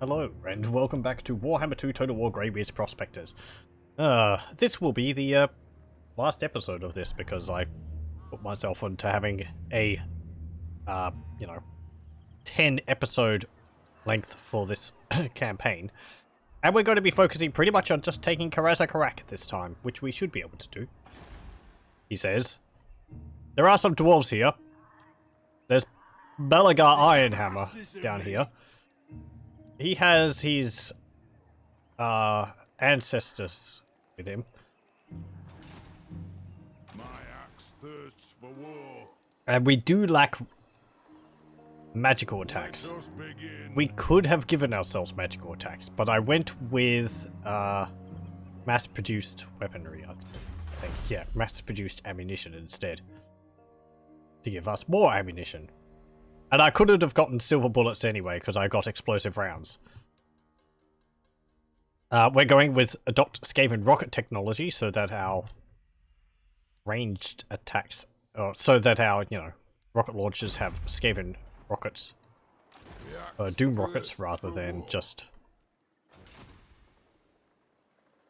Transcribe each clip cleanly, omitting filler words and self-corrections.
Hello, and welcome back to Warhammer 2 Total War Greybeard's Prospectors. This will be the last episode of this because I put myself into having a, 10 episode length for this campaign. And we're going to be focusing pretty much on just taking Karaz A Karak this time, which we should be able to do. He says. There are some dwarves here. There's Belagar Ironhammer down here. He has his ancestors with him. My axe thirsts for war. And we do lack magical attacks. We could have given ourselves magical attacks, but I went with mass-produced weaponry, I think. Yeah, mass-produced ammunition instead. To give us more ammunition. And I couldn't have gotten silver bullets anyway, because I got explosive rounds. We're going with adopt Skaven rocket technology, so that our ranged attacks, so that our, rocket launchers have Skaven rockets. Doom rockets, rather than just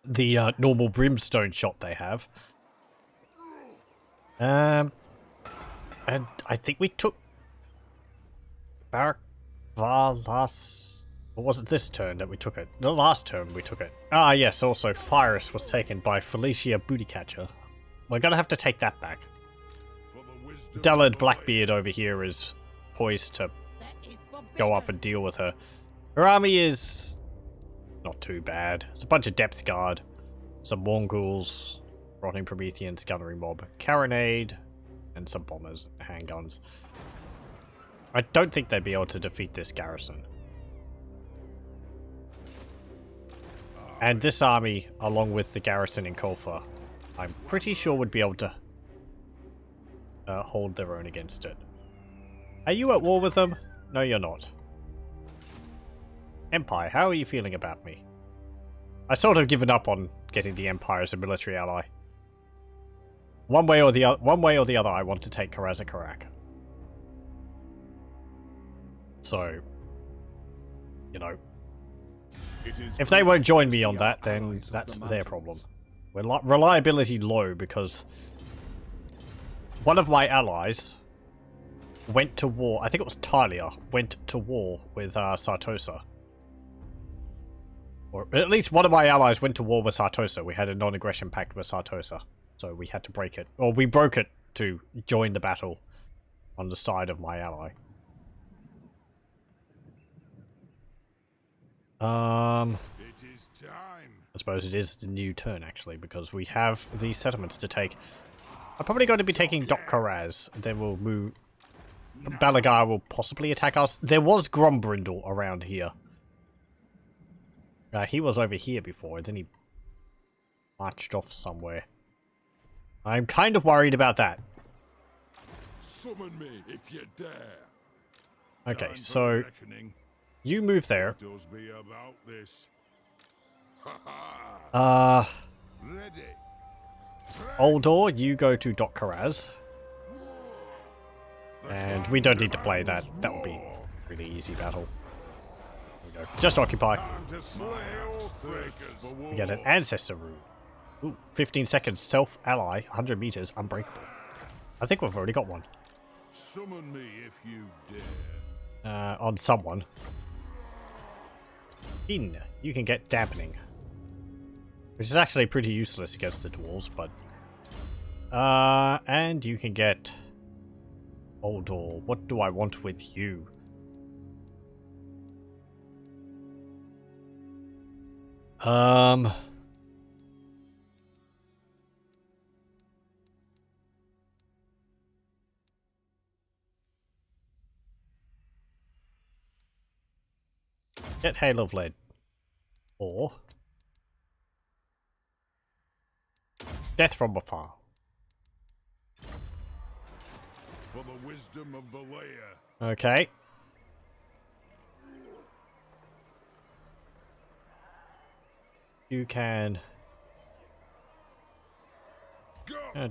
the normal brimstone shot they have. And I think we took Barak last... Or was it this turn that we took it? The last turn we took it. Ah, yes, also Fyrus was taken by Felicia Bootycatcher. We're gonna have to take that back. Dallard Blackbeard over here is poised to go up and deal with her. Her army is not too bad. It's a bunch of depth guard, some Mongols, rotting Prometheans, gunnery mob, carronade, and some bombers, handguns. I don't think they'd be able to defeat this garrison. And this army, along with the garrison in Kolfa, I'm pretty sure would be able to hold their own against it. Are you at war with them? No, you're not. Empire, how are you feeling about me? I sort of given up on getting the Empire as a military ally. One way or the other, I want to take Karaz A Karak. So, if they won't join me on that, then that's their problem. We're reliability low because one of my allies went to war. I think it was Talia went to war with Sartosa, or at least one of my allies went to war with Sartosa. We had a non-aggression pact with Sartosa, so we had to break it, or we broke it to join the battle on the side of my ally. It is time. I suppose it is the new turn, actually, because we have these settlements to take. I'm probably going to be taking Dok Karaz, then we'll move... Belagar will possibly attack us. There was Grombrindle around here. He was over here before, and then he marched off somewhere. I'm kind of worried about that. Summon me if you dare. Okay, Time so... for reckoning. You move there. Does be about this. Ready. Oldor, you go to Dok Karaz. And we don't need to play that. That will be a really easy battle. There we go. Just occupy. Time to slay oathbreakers for war. We get an ancestor rune. Ooh, 15 seconds, self-ally, 100 meters, unbreakable. I think we've already got one. Summon me if you dare. On someone. You can get dampening. Which is actually pretty useless against the dwarves, but... and you can get... Oldor, what do I want with you? Get Hail of Lead. Or... Death from Afar. For the wisdom of the layer. Okay. You can...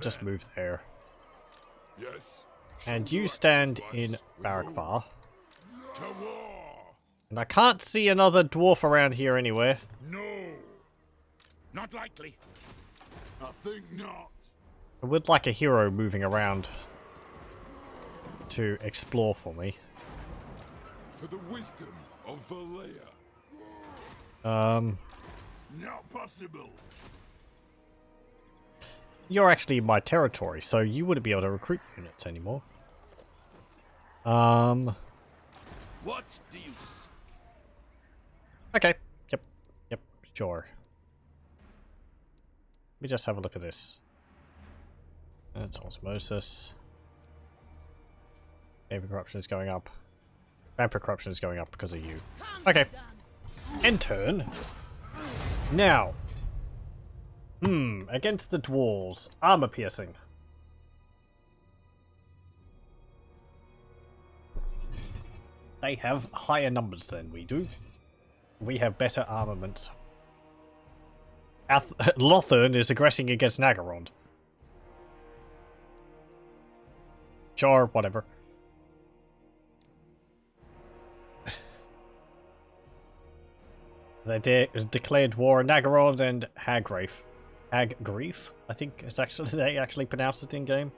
just move there. Yes. And you stand in Barakvar. To war. And I can't see another dwarf around here anywhere. No. Not likely. I think not. I would like a hero moving around to explore for me. For the wisdom of Valea. Not possible. You're actually in my territory, so you wouldn't be able to recruit units anymore. What do you seek? Okay. Yep, sure. Let me just have a look at this. That's osmosis. Vampire corruption is going up. Vampire corruption is going up because of you. Okay. End turn. Now. Against the dwarves. Armor piercing. They have higher numbers than we do. We have better armaments. Lothern is aggressing against Nagarond. Sure, whatever. They declared war on Nagarond and Hagreif. Hagreif, I think it's actually they actually pronounce it in game.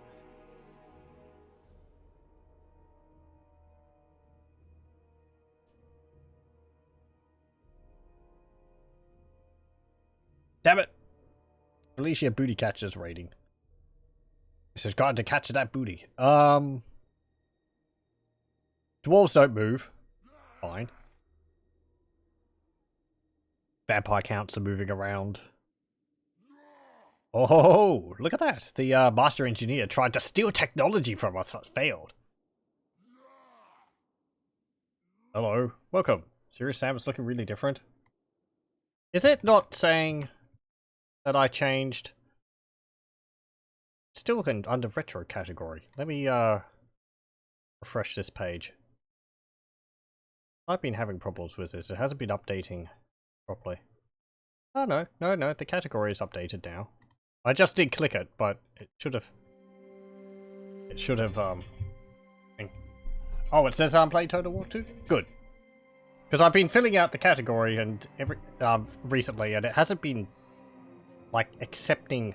Damn it! Felicia booty catchers rating. This has got to catch that booty. Dwarves don't move. Fine. Vampire counts are moving around. Oh, look at that. The master engineer tried to steal technology from us, but failed. Hello. Welcome. Serious Sam is looking really different. Is it not saying that I changed? It's still under retro category. Let me refresh this page. I've been having problems with this. It hasn't been updating properly. Oh no, the category is updated now. I just did click it, but it should have oh, it says I'm playing Total War 2? Good. Because I've been filling out the category and recently, and it hasn't been like accepting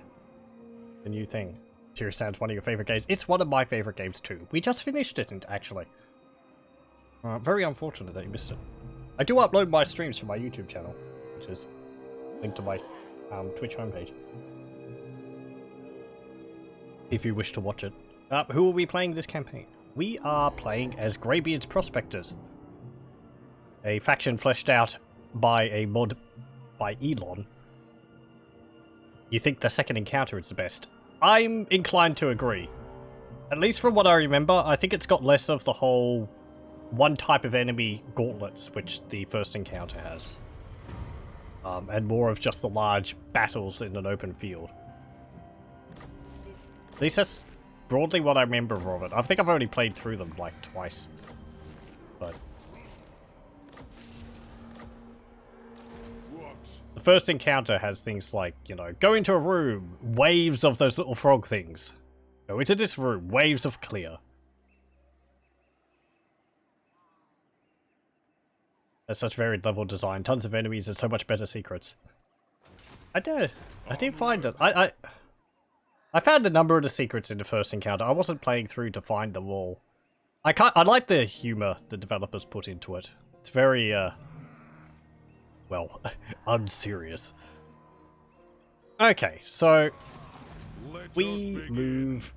the new thing. Serious Sam's one of your favorite games. It's one of my favorite games too. We just finished it, actually. Very unfortunate that you missed it. I do upload my streams from my YouTube channel, which is linked to my Twitch homepage. If you wish to watch it. Who are we playing this campaign? We are playing as Greybeard's Prospectors. A faction fleshed out by a mod by Elon. You think the second encounter is the best? I'm inclined to agree. At least from what I remember, I think it's got less of the whole one type of enemy gauntlets, which the first encounter has. And more of just the large battles in an open field. At least that's broadly what I remember of it. I think I've already played through them like twice. But the first encounter has things like, you know, go into a room, waves of those little frog things. Go into this room, waves of clear. There's such varied level design, tons of enemies and so much better secrets. I did find it. I found a number of the secrets in the first encounter. I wasn't playing through to find them all. I like the humor the developers put into it. It's very well, unserious. Okay, so we move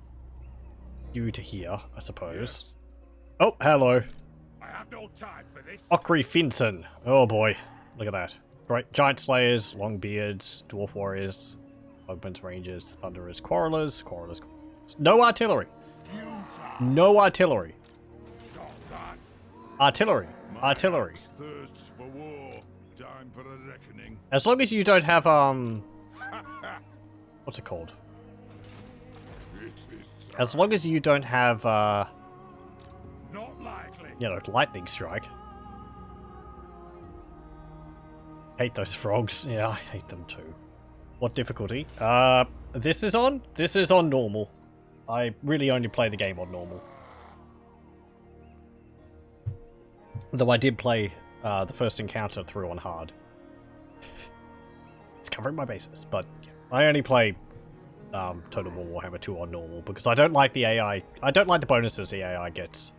you to here, I suppose. Yes. Oh, hello. I have no time for this. Okri Finson. Oh boy, look at that. Great giant slayers, long beards, dwarf warriors, Bugman's rangers, thunderers, quarrelers. No artillery. No artillery. Artillery. Thirsts for war. Time for a reckoning. As long as you don't have what's it called? As long as you don't have not likely. You know, lightning strike. Hate those frogs. Yeah, I hate them too. What difficulty? This is on? This is on normal. I really only play the game on normal. Though I did play the first encounter through on hard. It's covering my bases, but I only play Total War Warhammer 2 on normal because I don't like the AI. I don't like the bonuses the AI gets.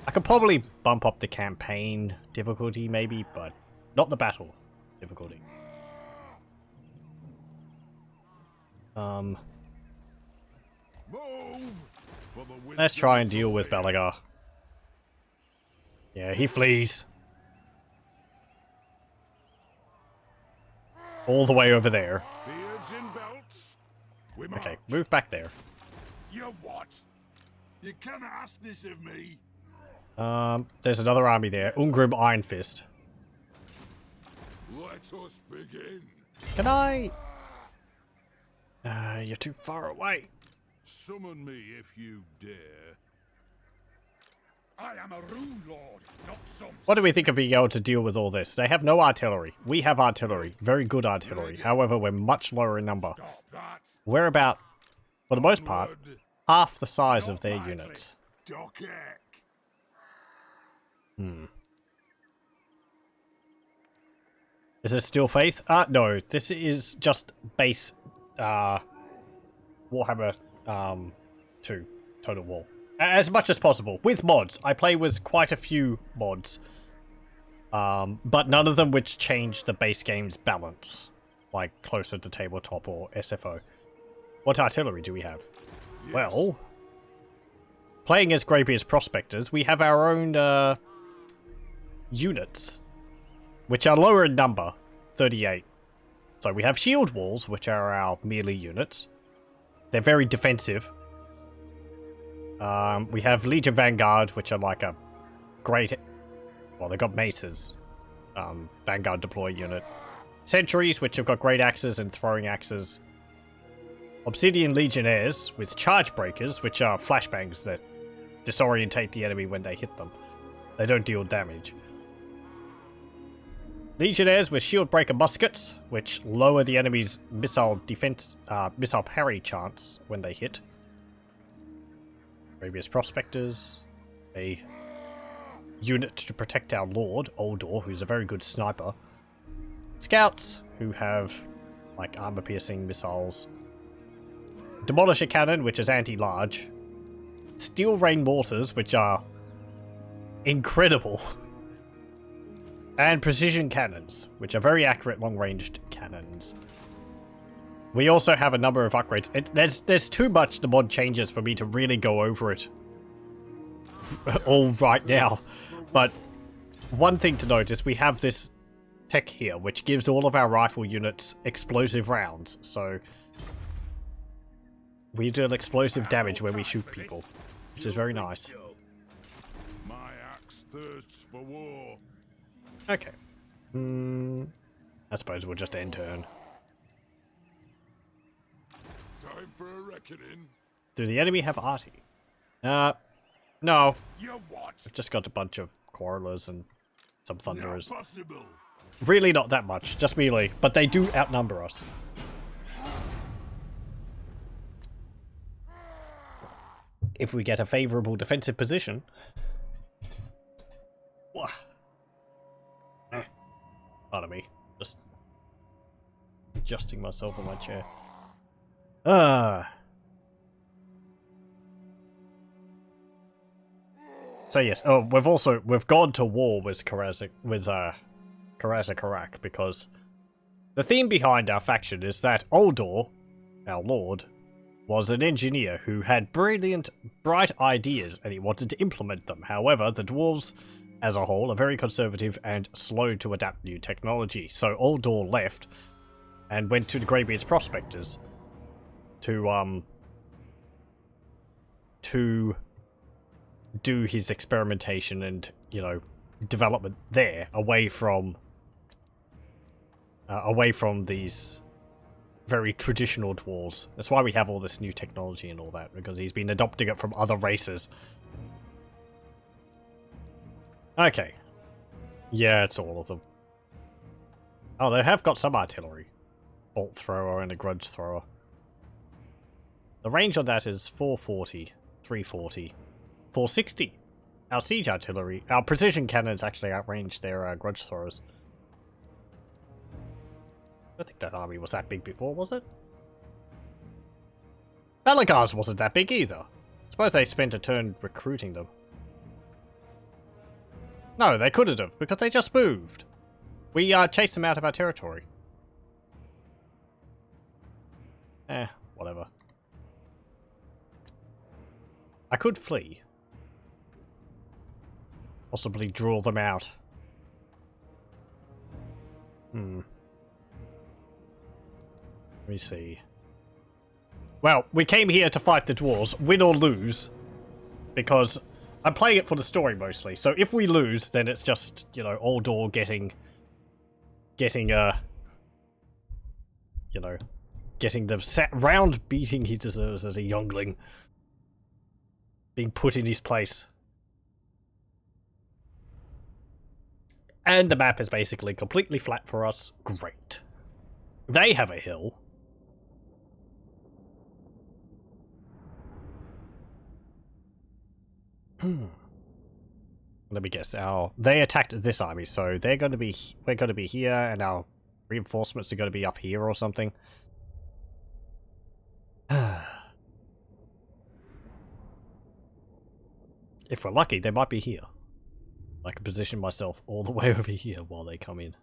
I could probably bump up the campaign difficulty maybe, but not the battle difficulty. Move for the Let's wisdom try and of the deal with land. Balagar. Yeah, he flees. All the way over there. Beards in belts. We Okay, march. move back there. You what? You can't ask this of me. There's another army there. Ungrim Iron Fist. Let us begin. Can I? You're too far away. Summon me if you dare. I am a rune lord, not some. What do we think of being able to deal with all this? They have no artillery. We have artillery. Very good artillery. However, we're much lower in number. Stop that. We're about, for the most part, Onward. half the size of their Lightly. units. Dockek. Is this still Faith? No. This is just base, Warhammer, 2 Total War. As much as possible. With mods. I play with quite a few mods. But none of them which change the base game's balance. Like closer to tabletop or SFO. What artillery do we have? Yes. Well, playing as Greybeard's Prospectors, we have our own, units. Which are lower in number. 38. So we have shield walls, which are our melee units. They're very defensive. We have Legion Vanguard, which are like a great... Well, they've got maces. Vanguard deploy unit. Sentries, which have got great axes and throwing axes. Obsidian Legionnaires, with charge breakers, which are flashbangs that disorientate the enemy when they hit them. They don't deal damage. Legionnaires with shield breaker muskets, which lower the enemy's missile defense, missile parry chance when they hit. Previous Prospectors, a unit to protect our Lord, Oldor, who's a very good sniper. Scouts, who have, like, armor-piercing missiles. Demolisher Cannon, which is anti-large. Steel Rain Mortars, which are incredible. And Precision Cannons, which are very accurate long-ranged cannons. We also have a number of upgrades. There's too much the mod changes for me to really go over it all right now. But one thing to note is we have this tech here, which gives all of our rifle units explosive rounds. So we do explosive damage when we shoot people, which is very nice. My axe thirsts for war. Okay. I suppose we'll just end turn. Time for a reckoning. Do the enemy have arty? No. You what? I've just got a bunch of quarrelers and some Not thunderers. possible. Really not that much, just melee, but they do outnumber us. If we get a favorable defensive position. Wah. Pardon me. Just adjusting myself on my chair. So yes, we've gone to war with Karaz A Karak because the theme behind our faction is that Oldor, our lord, was an engineer who had brilliant, bright ideas and he wanted to implement them. However, the dwarves as a whole are very conservative and slow to adapt new technology. So Oldor left and went to the Greybeard's Prospectors to do his experimentation and, you know, development there, away from these very traditional dwarves. That's why we have all this new technology and all that, because he's been adopting it from other races. Okay. Yeah, it's all of them. Oh, they have got some artillery. Bolt thrower and a grudge thrower. The range on that is 440, 340, 460. Our siege artillery, our precision cannons actually outranged their grudge throwers. I don't think that army was that big before, was it? Belagars wasn't that big either. Suppose they spent a turn recruiting them. No, they couldn't have, because they just moved. We chased them out of our territory. Whatever. I could flee. Possibly draw them out. Let me see. Well, we came here to fight the dwarves, win or lose, because I'm playing it for the story mostly. So if we lose, then it's just, you know, Aldor getting the round beating he deserves as a youngling, being put in his place. And the map is basically completely flat for us. Great. They have a hill. Let me guess. They attacked this army, so we're going to be here, and our reinforcements are going to be up here or something. If we're lucky, they might be here. I can position myself all the way over here while they come in.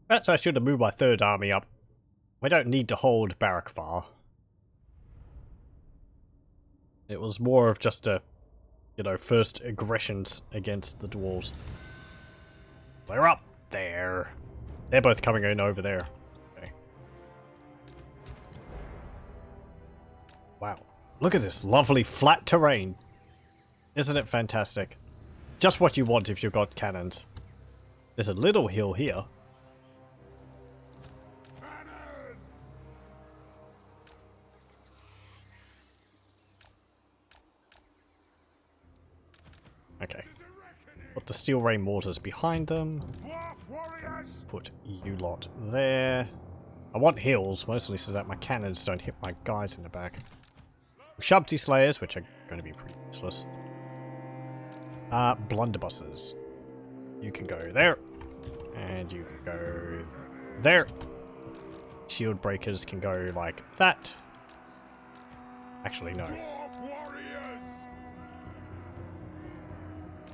Perhaps I should have moved my third army up. We don't need to hold Barakvar. It was more of just a, you know, first aggressions against the dwarves. They're up there. They're both coming in over there. Okay. Wow. Look at this lovely flat terrain. Isn't it fantastic? Just what you want if you've got cannons. There's a little hill here. Okay. Put the steel rain mortars behind them. Put you lot there. I want hills, mostly so that my cannons don't hit my guys in the back. Shabti slayers, which are going to be pretty useless. Blunderbusses. You can go there. And you can go there. Shield breakers can go like that. Actually, no.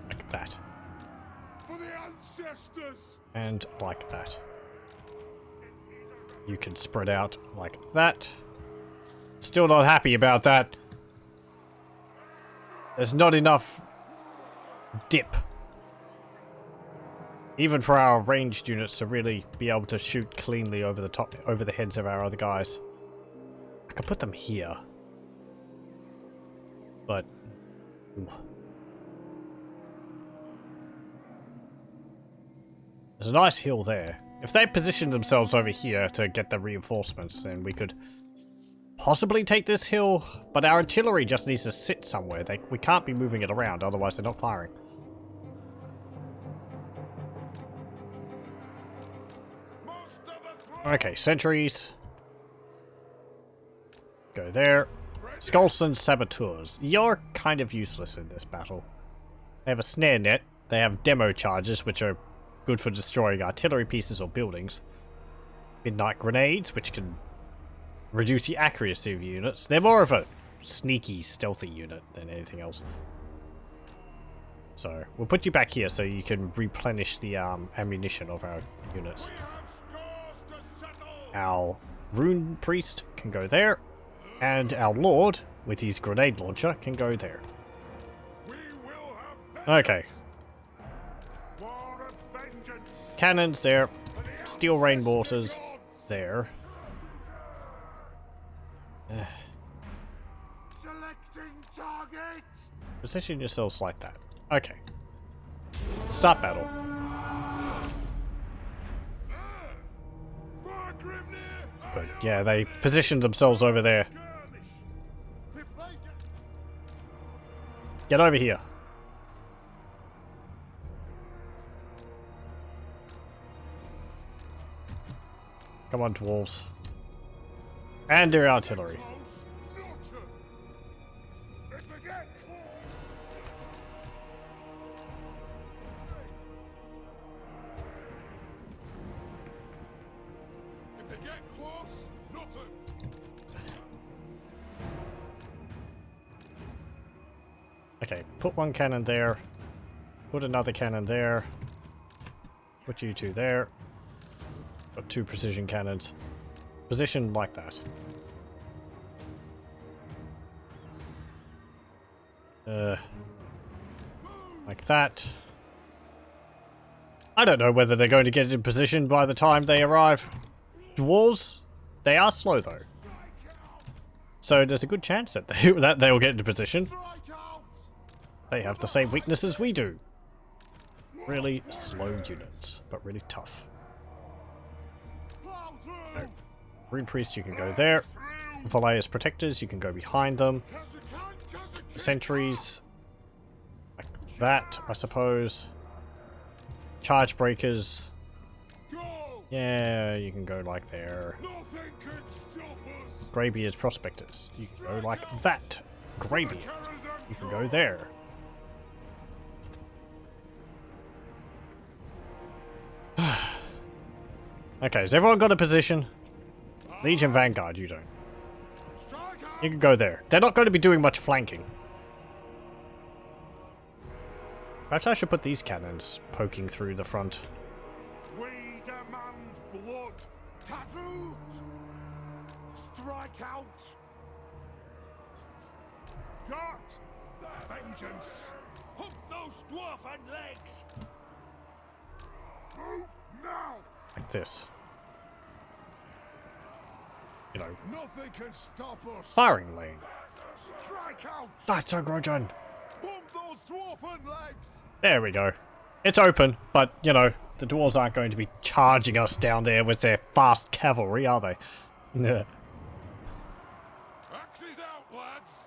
Like that. For the ancestors. And like that. You can spread out like that. Still not happy about that. There's not enough dip. Even for our ranged units to really be able to shoot cleanly over the top, over the heads of our other guys. I could put them here. But... ooh. There's a nice hill there. If they positioned themselves over here to get the reinforcements, then we could possibly take this hill, but our artillery just needs to sit somewhere. We can't be moving it around, otherwise they're not firing. Okay, sentries. Go there. Skullson saboteurs. You're kind of useless in this battle. They have a snare net. They have demo charges, which are good for destroying artillery pieces or buildings. Midnight grenades, which can reduce the accuracy of units. They're more of a sneaky, stealthy unit than anything else. So, we'll put you back here so you can replenish the ammunition of our units. Our rune priest can go there. And our lord, with his grenade launcher, can go there. Okay. Cannons there. Steel rain mortars there. Position yourselves like that. Okay. Start battle. Good. Yeah, they positioned themselves over there. Get over here. Come on, dwarves. And their artillery. If they get close, nothing. Okay, put one cannon there. Put another cannon there. Put you two there. Got 2 precision cannons. Position like that. Like that. I don't know whether they're going to get in position by the time they arrive. Dwarves, they are slow though. So there's a good chance that they will get into position. They have the same weaknesses we do. Really slow units, but really tough. No. Rune Priest, you can go there. Valet's Protectors, you can go behind them. Sentries, like that, I suppose. Charge Breakers. Yeah, you can go like there. Greybeard's Prospectors, you can go like that. Greybeard, you can go there. Okay, has everyone got a position? Legion Vanguard, you don't. You can go there. They're not going to be doing much flanking. Perhaps I should put these cannons poking through the front. We demand blood. Kazoo! Strike out. Got vengeance. Hump those dwarfen legs. Move now. Like this. You know. Nothing can stop us. Firing lane. Strike out. That's a grudgeon. Bump those dwarfen legs. There we go. It's open, but, you know, the dwarves aren't going to be charging us down there with their fast cavalry, are they? Yeah. Axes out, lads.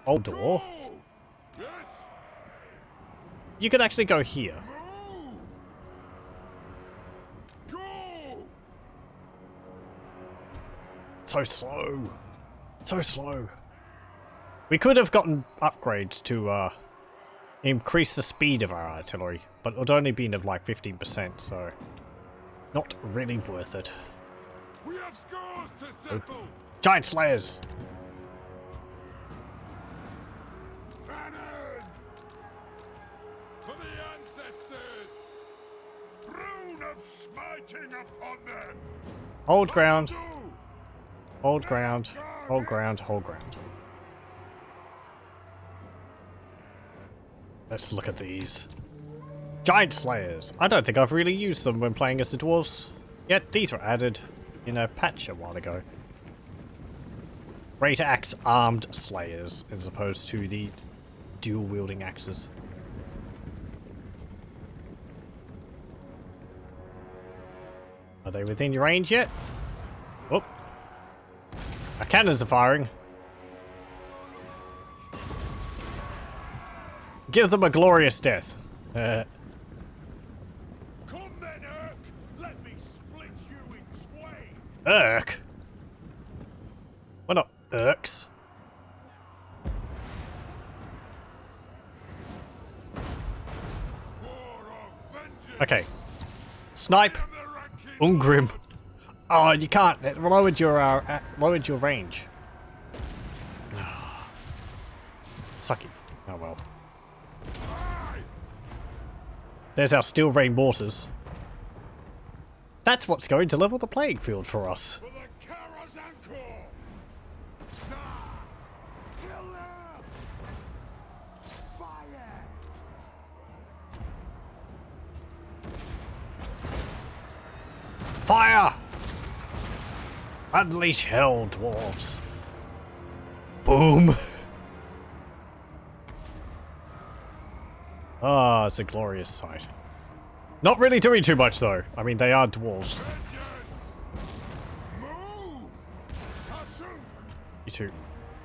Old door. Go. Yes. You could actually go here. Move. Go. So slow. So slow. We could have gotten upgrades to increase the speed of our artillery, but it would only been of like 15%, so not really worth it. We have scores to settle. Giant Slayers! Cannon. For the ancestors. Rune of smiting upon them. Hold ground. Do. Hold ground. Hold ground. Hold ground. Let's look at these. Giant Slayers. I don't think I've really used them when playing as the dwarves. Yet these were added in a patch a while ago. Great axe armed Slayers as opposed to the dual wielding axes. Are they within your range yet? Oh. Our cannons are firing. Give them a glorious death. Come then, Urk. Let me split you in twain. Urk? We're not Urks. Okay. Snipe. Ungrim. Oh, you can't. It lowered your range. Sucky. Oh well. There's our steel rain mortars. That's what's going to level the playing field for us. For the Karaz A Karak. Collapse. Fire. Fire! Unleash hell, dwarves. Boom! Ah, it's a glorious sight. Not really doing too much though. I mean, they are dwarves. Vengeance. Move. Kazoo. You two.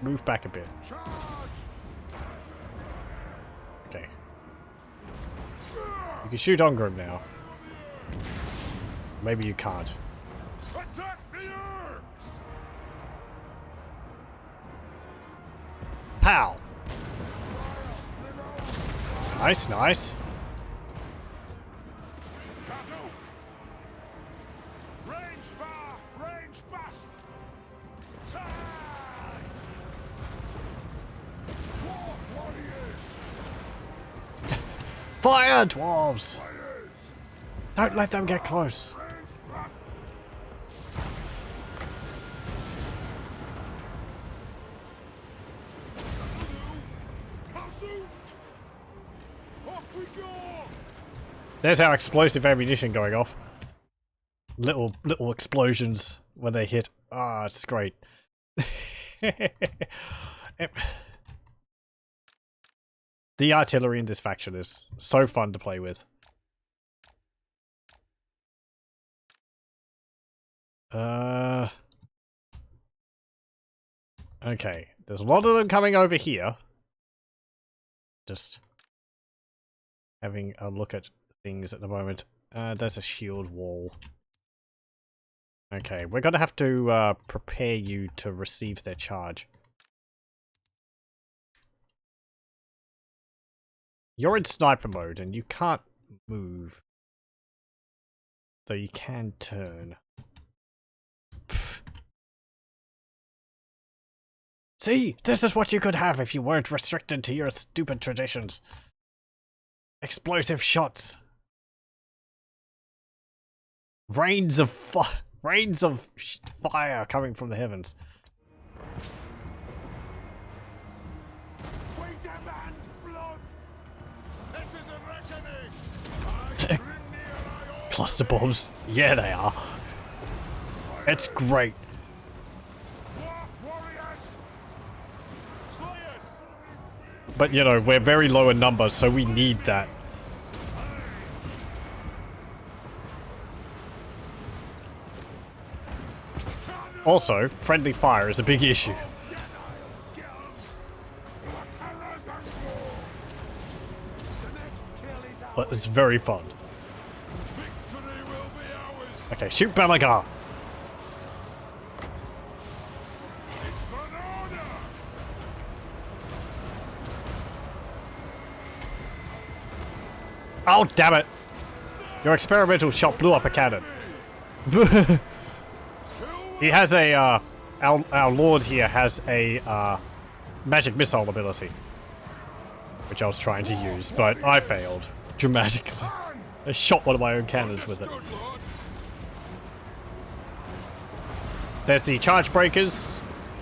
move back a bit. Charge! Okay. You can shoot Thorgrim now. Maybe you can't. Attack the orcs! Pow! Nice, nice. Battle! Range far, range fast! Charge! Dwarf warriors! Fire, dwarves! Fires! Don't let them get close. Range fast! Castle! Off we go! There's our explosive ammunition going off. Little explosions when they hit. Ah, it's great. The artillery in this faction is so fun to play with. Okay, there's a lot of them coming over here. Just having a look at things at the moment. There's a shield wall. Okay, we're gonna have to prepare you to receive their charge. You're in sniper mode and you can't move. Though you can turn. Pfft. See, this is what you could have if you weren't restricted to your stupid traditions. Explosive shots. Rains of fire coming from the heavens. We demand blood! It is a reckoning! I bring near I Cluster bombs. Yeah, they are. It's great. Dwarf warriors! Slayers! But you know, we're very low in numbers, so we need that. Also, friendly fire is a big issue. But it's very fun. Victory will be ours! Okay, shoot Belagar. It's an order! Oh, damn it! Your experimental shot blew up a cannon. He has a, our lord here has a, magic missile ability. Which I was trying to use, but I failed. Dramatically. I shot one of my own cannons with it. Good lord! There's the charge breakers,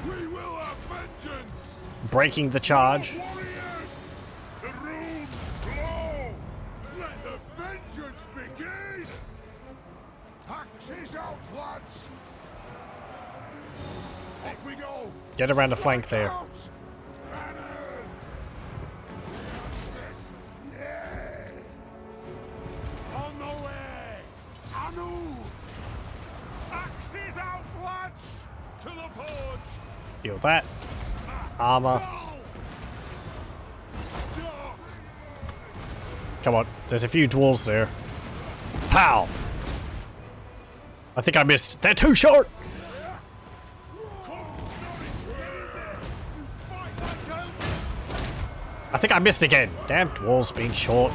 We will have vengeance! breaking the charge. Warriors! The runes blow! Let the vengeance begin! Axes out, lads! Off we go! Get around the flank there. Out! Banner! Yes! On the way! Anu! Axes out, lads! To the forge! Deal that. Armor. Go! Stop! Come on, there's a few dwarves there. Pow! I think I missed. They're too short! I think I missed again. Damn dwarves being short.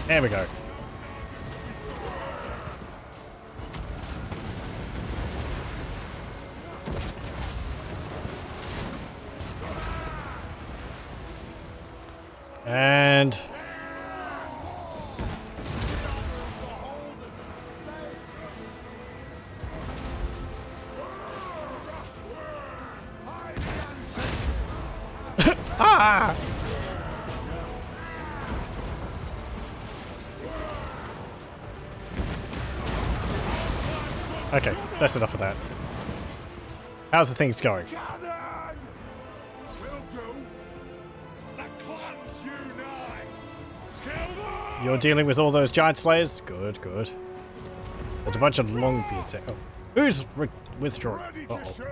There we go. And ah! Okay, that's enough of that. How's the things going? Cannon! Will do. The clans unite! Kill them! You're dealing with all those giant slayers? Good, good. There's a bunch of long beards there. Oh. Who's withdrawing? Ready to serve.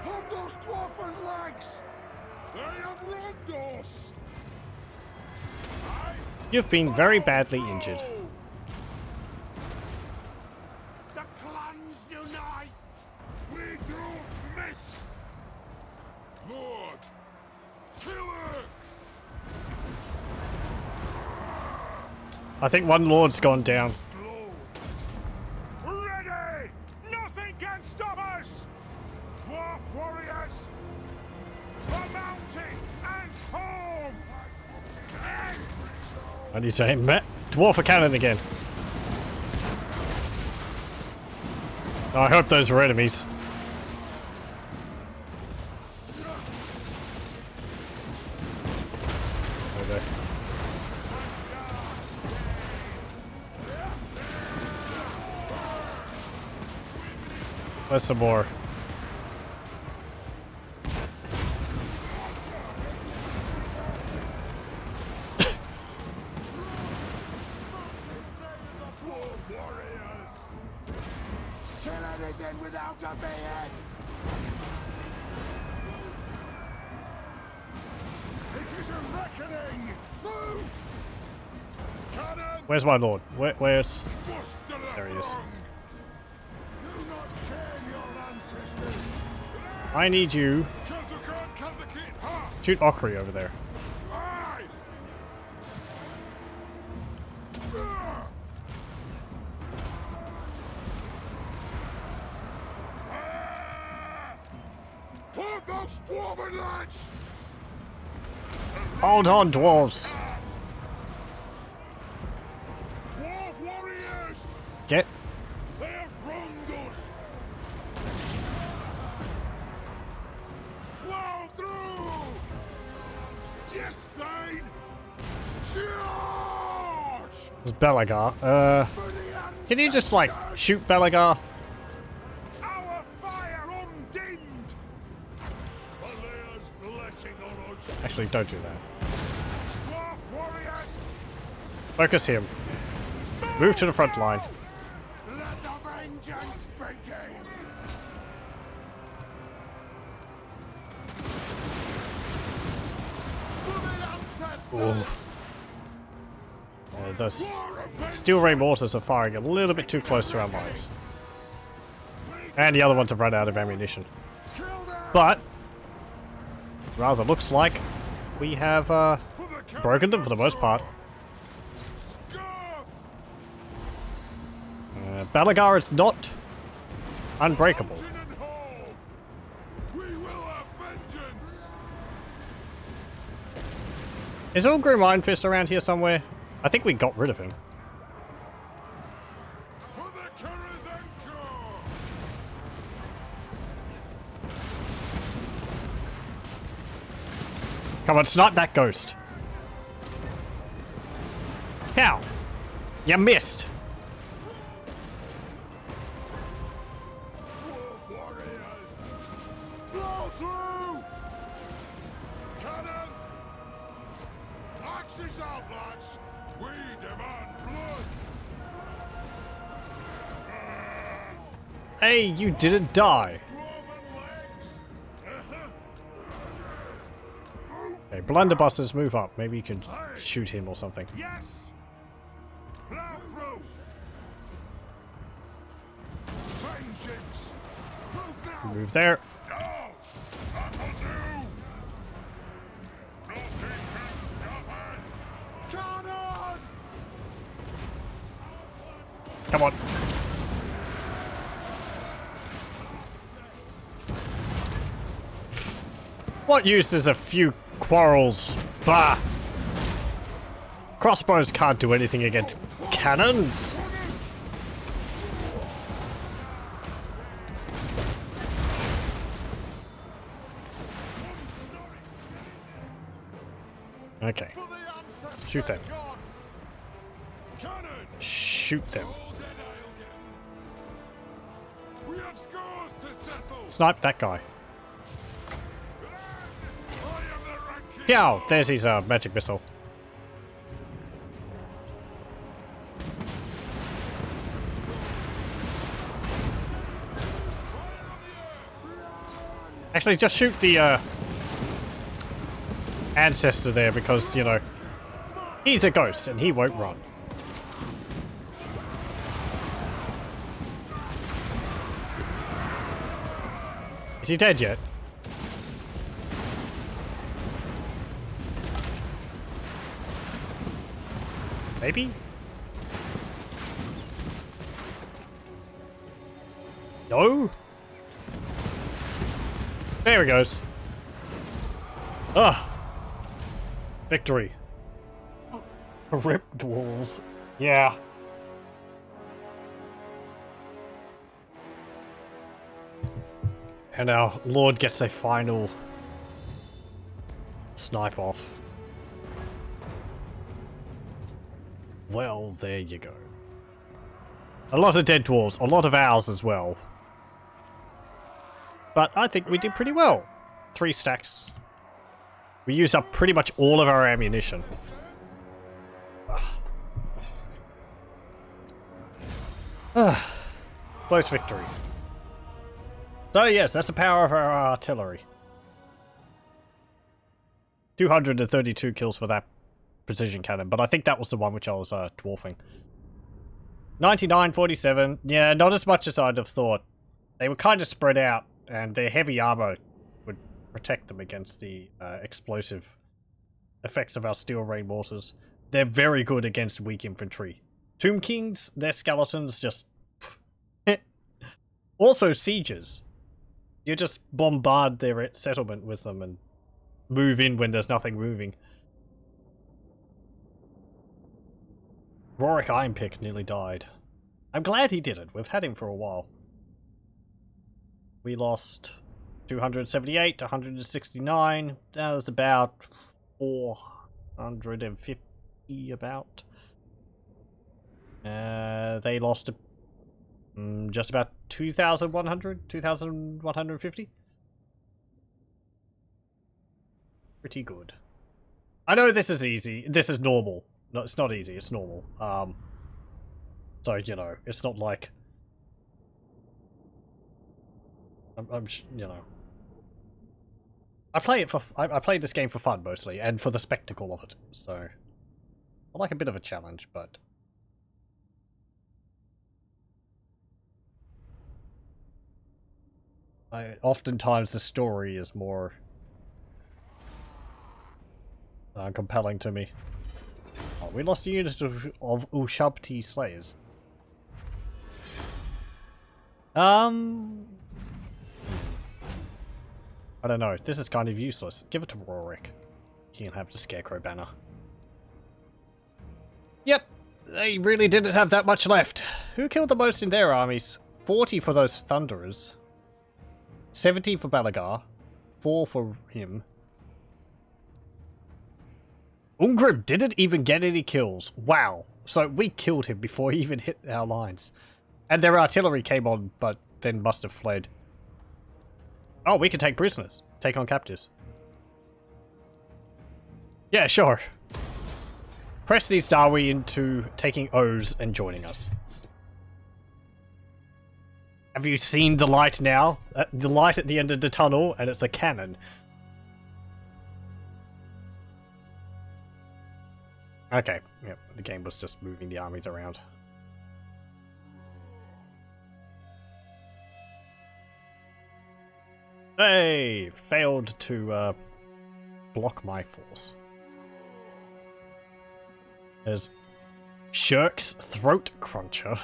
Pop those dwarfen legs. They have wronged us. You've been very badly injured. The clans unite. We don't miss. Lord, killers. I think one lord's gone down. Ready! Nothing can stop us! Dwarf warriors! For mountain and home! I need to aim dwarf a cannon again. I hope those were enemies. Okay. There's some more. Dwarf warriors! Kill anything without a beard! It is a reckoning! Move! Cannon! Where's my lord? Where's... Buster the There he is. throng. Do not shame your ancestors! I need you. Kazakan, Kazakit, ha! Shoot Okri over there. Aye! Ah! Put those dwarven lads! Hold on, dwarves. Dwarf warriors! Get. They have wronged us! Plow through! Yes, Thane! Charge! There's Belagar. For the Can you just like ancestors! shoot Belagar? Our fire undimmed! Valea's blessing on us! Actually, don't do that. Dwarf warriors! Focus him. Move to the front line. Let the vengeance begin! For the ancestors! Oof. Those steel ray mortars are firing a little bit too close to our lines. And the other ones have run out of ammunition. Kill them! But, rather looks like we have broken them for the most part. Scarf! Belagar is not unbreakable. Mountain and home! We will have vengeance! Is Thorgrim Iron Fist around here somewhere? I think we got rid of him. For the Karaz A Karak! Come on, snipe that ghost. How? You missed. Dwarf warriors! Blow through! Cannon! Axes out, lads! We demand blood! Hey, you didn't die. Dwarven legs! Okay, blunderbusters, move up. Maybe you can shoot him or something. Yes! Plow through! Vengeance! Move now! Move there. No! That'll do! Nothing can stop us! Cannon! Come on. What use is a few quarrels? Bah! Crossbows can't do anything against cannons. Okay. For the ancestral Shoot them. gods! Cannon! Shoot them. All dead I'll get. We have scores to settle! Snipe that guy. I am the ranking Yeah, lord. there's his magic missile. Actually, just shoot the ancestor there because, you know, he's a ghost and he won't run. Is he dead yet? Maybe? No? There he goes. Ah! Victory. Ripped walls. Yeah. And our lord gets a final snipe off. Well, there you go. A lot of dead dwarves, a lot of ours as well. But I think we did pretty well. 3 stacks. We used up pretty much all of our ammunition. Close victory. So yes, that's the power of our artillery. 232 kills for that precision cannon, but I think that was the one which I was dwarfing. 99-47. Yeah, not as much as I'd have thought. They were kind of spread out, and their heavy armor would protect them against the explosive effects of our steel rain mortars. They're very good against weak infantry. Tomb Kings, their skeletons just... Also sieges. You just bombard their settlement with them and move in when there's nothing moving. Rorik Ironpick nearly died. I'm glad he didn't. We've had him for a while. We lost 278 to 169. That was about 450 about. They lost just about 2,100? 2,150? Pretty good. I know this is easy. This is normal. No, it's not easy. It's normal. So, you know, it's not like... you know... I play it for... I play this game for fun, mostly, and for the spectacle of it, so... I like a bit of a challenge, but... oftentimes the story is more... compelling to me. Oh, we lost a unit of Ushabti slaves. I don't know. This is kind of useless. Give it to Rorik. He can have the Scarecrow banner. Yep. They really didn't have that much left. Who killed the most in their armies? 40 for those Thunderers. 70 for Balagar. 4 for him. Ungrim didn't even get any kills. Wow. So we killed him before he even hit our lines. And their artillery came on, but then must have fled. Oh, we can take prisoners. Take on captives. Yeah, sure. Press these Dawi into taking O's and joining us. Have you seen the light now? The light at the end of the tunnel, and it's a cannon. Okay, yep, the game was just moving the armies around. Hey! Failed to block my force. There's Shirk's Throat Cruncher.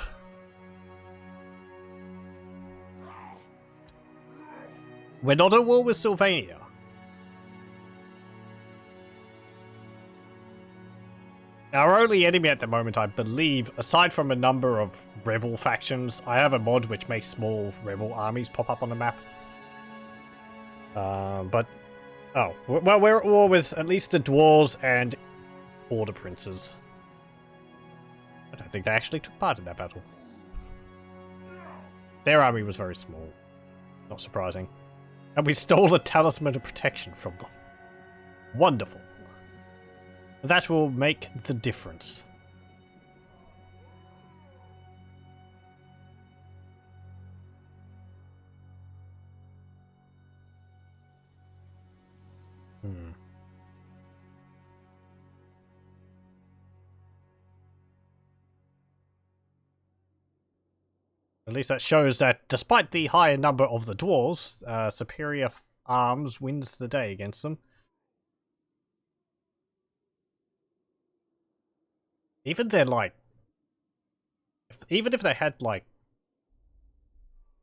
We're not at war with Sylvania. Our only enemy at the moment, I believe, aside from a number of rebel factions, I have a mod which makes small rebel armies pop up on the map. But... oh, well, we're at war with at least the Dwarves and Border Princes. I don't think they actually took part in that battle. Their army was very small. Not surprising. And we stole a talisman of protection from them. Wonderful. That will make the difference. At least that shows that despite the higher number of the dwarves, superior arms wins the day against them. Even they're like... even if they had like...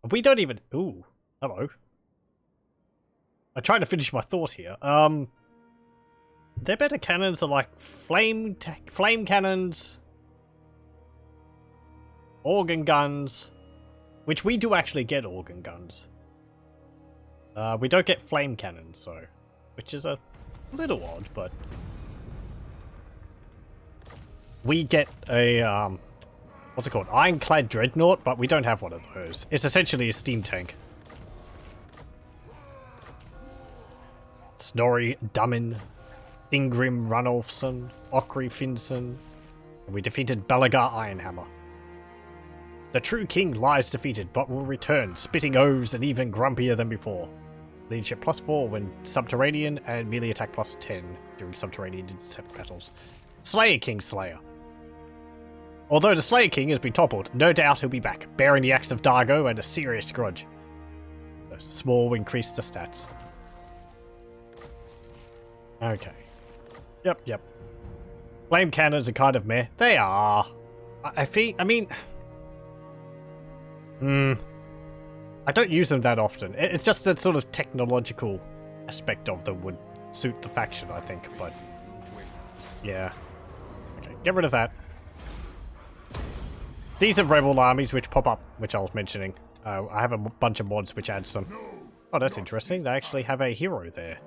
we don't even... ooh, hello. I'm trying to finish my thought here. Their better cannons are like flame cannons, organ guns, which we do actually get organ guns. We don't get flame cannons, so, which is a little odd, but we get a what's it called? Ironclad dreadnought, but we don't have one of those. It's essentially a steam tank. Snorri Dummin, Thorgrim Runolfsson, Okri Finson, and we defeated Belagar Ironhammer. The true king lies defeated, but will return, spitting oaths and even grumpier than before. Leadership +4 when subterranean, and melee attack +10 during subterranean intercept battles. Slayer King Slayer. Although the Slayer King has been toppled, no doubt he'll be back, bearing the axe of Dargo and a serious grudge. A small increase to stats. Okay. Yep. Flame cannons are kind of meh. They are. I mean... I don't use them that often. It's just that sort of technological aspect of them would suit the faction, I think, but... yeah. Okay, get rid of that. These are rebel armies which pop up, which I was mentioning. I have a bunch of mods which add some. Oh, that's interesting. They actually have a hero there.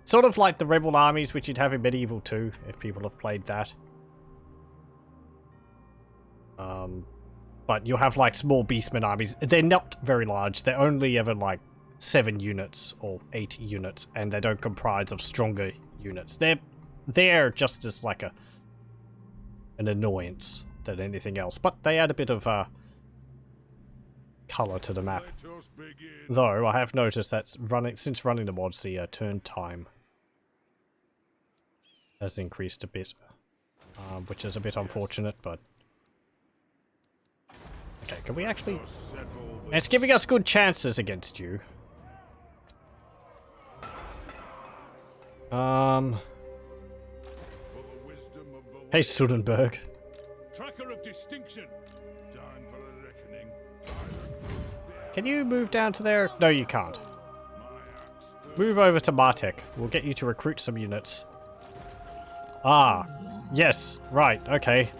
Sort of like the rebel armies which you'd have in Medieval 2, if people have played that. But you'll have like small beastmen armies. They're not very large. They're only ever like 7 units or 8 units, and they don't comprise of stronger units. They're just as like an annoyance than anything else, but they add a bit of color to the map. Though I have noticed that since running the mods, the turn time has increased a bit, which is a bit unfortunate, but okay, can we actually... and it's giving us good chances against you. Hey, Sudenberg. Tracker of distinction. Time for a reckoning. Can you move down to there? No, you can't. Move over to Martek. We'll get you to recruit some units. Ah, yes, right, okay.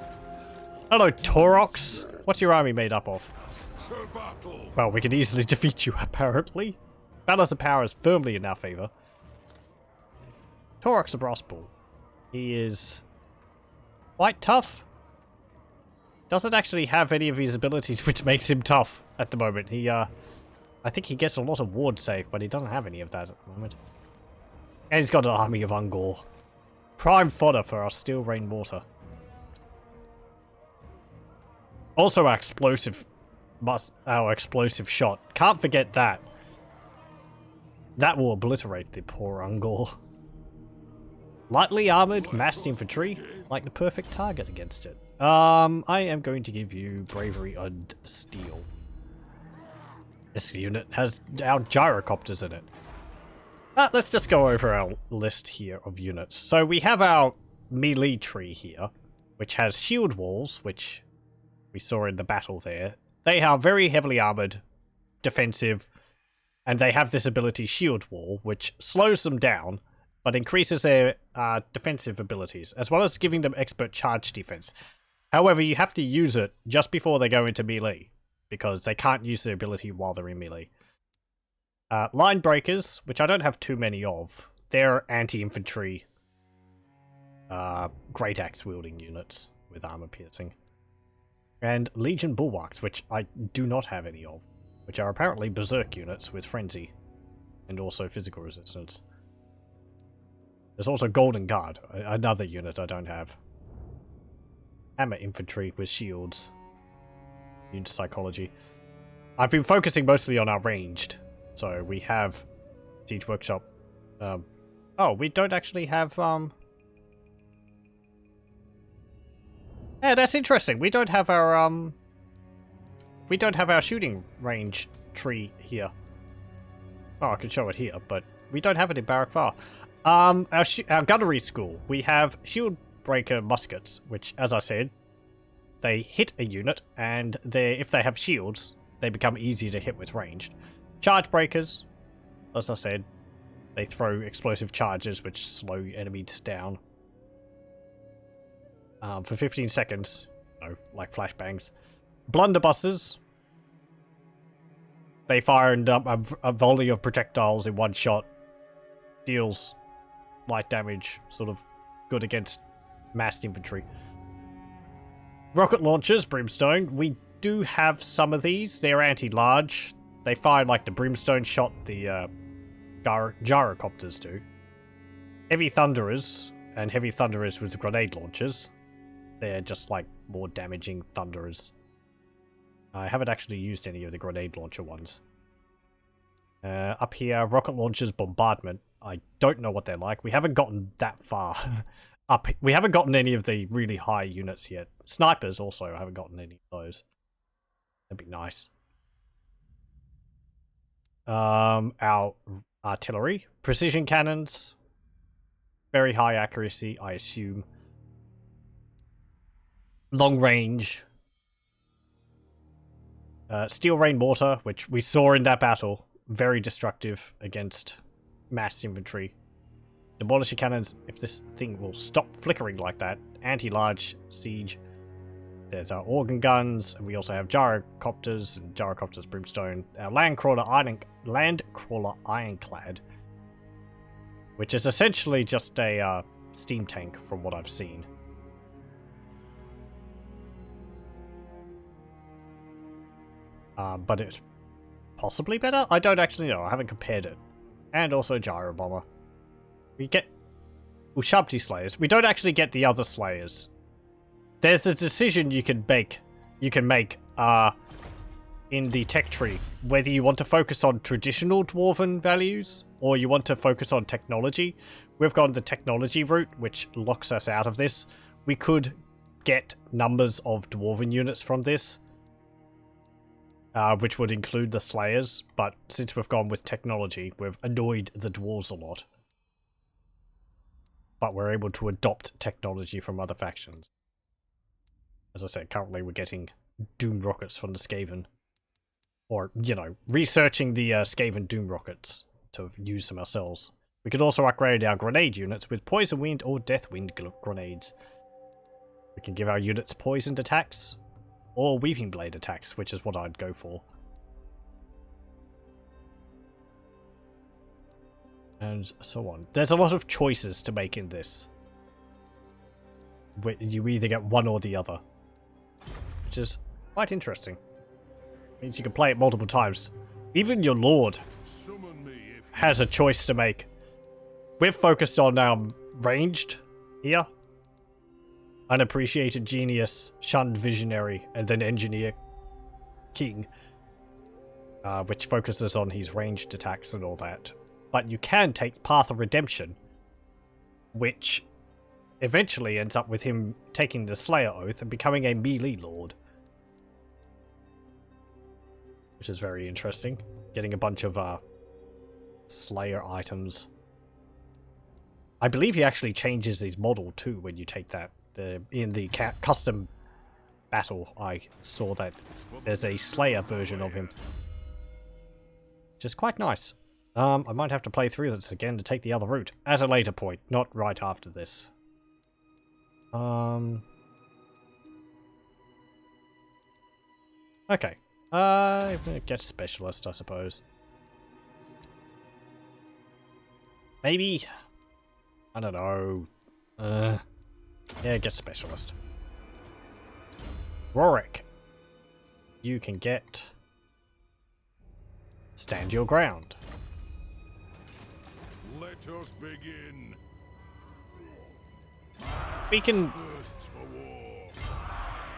Hello, Torox. What's your army made up of? Well, we can easily defeat you, apparently. Balance of power is firmly in our favor. Torox the Brass Bull. He is quite tough. Doesn't actually have any of his abilities which makes him tough at the moment. He, I think he gets a lot of ward save, but he doesn't have any of that at the moment. And he's got an army of Ungor. Prime fodder for our Steel Rain Mortar. Also our explosive shot. Can't forget that. That will obliterate the poor Ungor. Lightly armored, massed infantry, like the perfect target against it. I am going to give you bravery and steel. This unit has our gyrocopters in it. Let's just go over our list here of units. So we have our melee tree here, which has shield walls, which we saw in the battle there. They are very heavily armored, defensive, and they have this ability Shield Wall, which slows them down, but increases their defensive abilities, as well as giving them expert charge defense. However, you have to use it just before they go into melee, because they can't use their ability while they're in melee. Line Breakers, which I don't have too many of, they're anti-infantry, great axe wielding units with armor piercing. And Legion Bulwarks, which I do not have any of, which are apparently berserk units with frenzy, and also physical resistance. There's also Golden Guard, another unit I don't have. Hammer Infantry with shields. Unit Psychology. I've been focusing mostly on our ranged, so we have Siege Workshop. Oh, we don't actually have, Yeah, that's interesting. We don't have our shooting range tree here. Oh, I can show it here, but we don't have it in Barak Var. Our gunnery school, we have shield breaker muskets, which, as I said, they hit a unit, and if they have shields, they become easier to hit with ranged. Charge breakers, as I said, they throw explosive charges which slow enemies down. For 15 seconds, like flashbangs. Blunderbusses, they fire a volley of projectiles in one shot. Deals light damage, sort of good against massed infantry. Rocket launchers, Brimstone. We do have some of these. They're anti-large. They fire like the Brimstone shot the gyrocopters do. Heavy Thunderers, and Heavy Thunderers with grenade launchers. They're just like more damaging Thunderers. I haven't actually used any of the grenade launcher ones. Up here, rocket launchers, bombardment. I don't know what they're like. We haven't gotten that far up. We haven't gotten any of the really high units yet. Snipers also, I haven't gotten any of those. That'd be nice. Our artillery, precision cannons, very high accuracy, I assume. Long range. Steel rain mortar, which we saw in that battle. Very destructive against mass infantry. Demolisher cannons, if this thing will stop flickering like that. Anti-large siege. There's our organ guns, and we also have gyrocopters and gyrocopters brimstone. Our landcrawler ironclad, which is essentially just a steam tank from what I've seen. But it's possibly better? I don't actually know. I haven't compared it. And also Gyro Bomber. We get Ushabti Slayers. We don't actually get the other Slayers. There's a decision you can make in the tech tree, whether you want to focus on traditional dwarven values or you want to focus on technology. We've gone the technology route, which locks us out of this. We could get numbers of dwarven units from this, which would include the Slayers, but since we've gone with technology, we've annoyed the dwarves a lot. But we're able to adopt technology from other factions. As I said, currently we're getting Doom rockets from the Skaven. Or, you know, researching the Skaven Doom rockets to use them ourselves. We could also upgrade our grenade units with Poison Wind or Death Wind grenades. We can give our units poisoned attacks, or Weeping Blade attacks, which is what I'd go for. And so on. There's a lot of choices to make in this. You either get one or the other. Which is quite interesting. Means you can play it multiple times. Even your Lord has a choice to make. We've focused on ranged here. Unappreciated Genius, Shunned Visionary, and then Engineer King. Which focuses on his ranged attacks and all that. But you can take Path of Redemption, which eventually ends up with him taking the Slayer Oath and becoming a melee lord. Which is very interesting. Getting a bunch of Slayer items. I believe he actually changes his model too when you take that. In the custom battle, I saw that there's a Slayer version of him. Which is quite nice. I might have to play through this again to take the other route. At a later point, not right after this. Okay. Get Specialist, I suppose. Maybe? I don't know. Yeah, get Specialist. Rorik. You can get Stand Your Ground. Let us begin. We can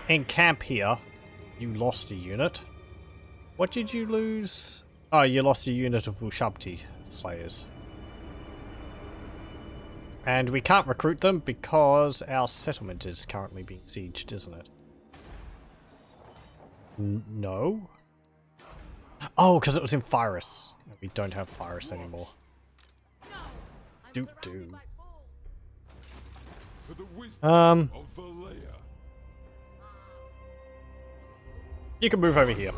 encamp here. You lost a unit. What did you lose? Oh, you lost a unit of Ushabti Slayers. And we can't recruit them because our settlement is currently being sieged, isn't it? No? Oh, because it was in Pyrus. We don't have Pyrus anymore. Do. For the wisdom of Valea. You can move over here.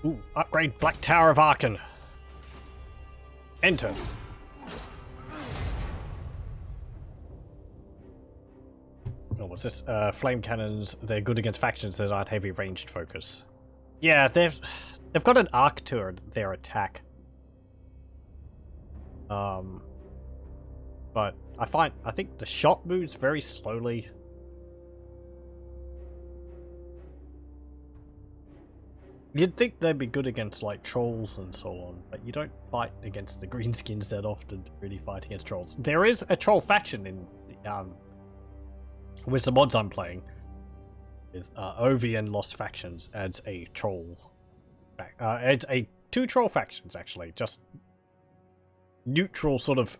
Ooh, upgrade Black Tower of Arkan. Enter. Oh, what's this? Flame cannons. They're good against factions that aren't heavy ranged focus. Yeah, they've got an arc to their attack. But I think the shot moves very slowly. You'd think they'd be good against like trolls and so on, but you don't fight against the greenskins that often to really fight against trolls. There is a troll faction in the, with the mods I'm playing. With Ovi and Lost Factions adds a troll. Adds two troll factions actually, just neutral sort of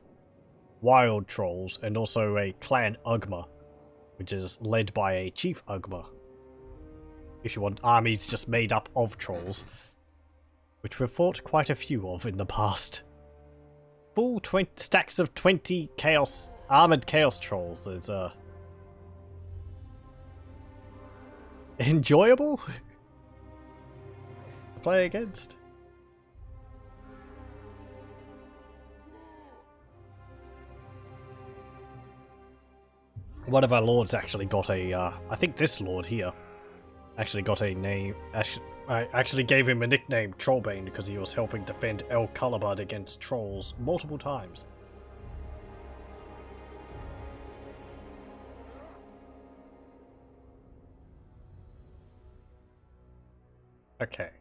wild trolls, and also a clan Ugma, which is led by a chief Ugma. If you want armies just made up of trolls, which we've fought quite a few of in the past. Full stacks of 20 armored chaos trolls is enjoyable to play against. One of our lords actually got a, I think this lord here actually got a name. I actually gave him a nickname, Trollbane, because he was helping defend El Calabad against trolls multiple times. Okay.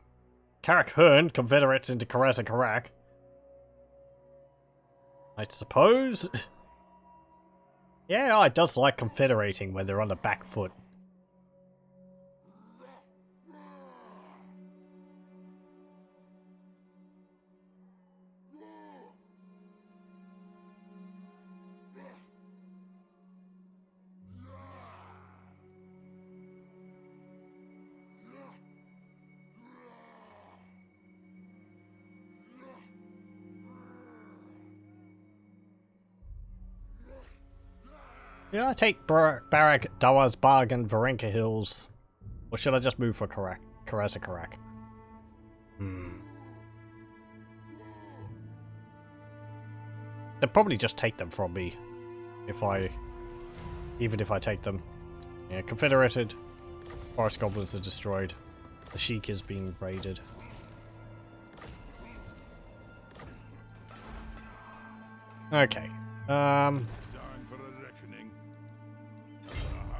Karak Hearn confederates into Karaz A Karak. I suppose. Yeah, it does like confederating when they're on the back foot. Should I take Barag, Dawas, Barg, and Varenka Hills? Or should I just move for Karaz A Karak? They'll probably just take them from me. Even if I take them. Yeah, Confederated. Forest Goblins are destroyed. The Sheik is being raided. Okay.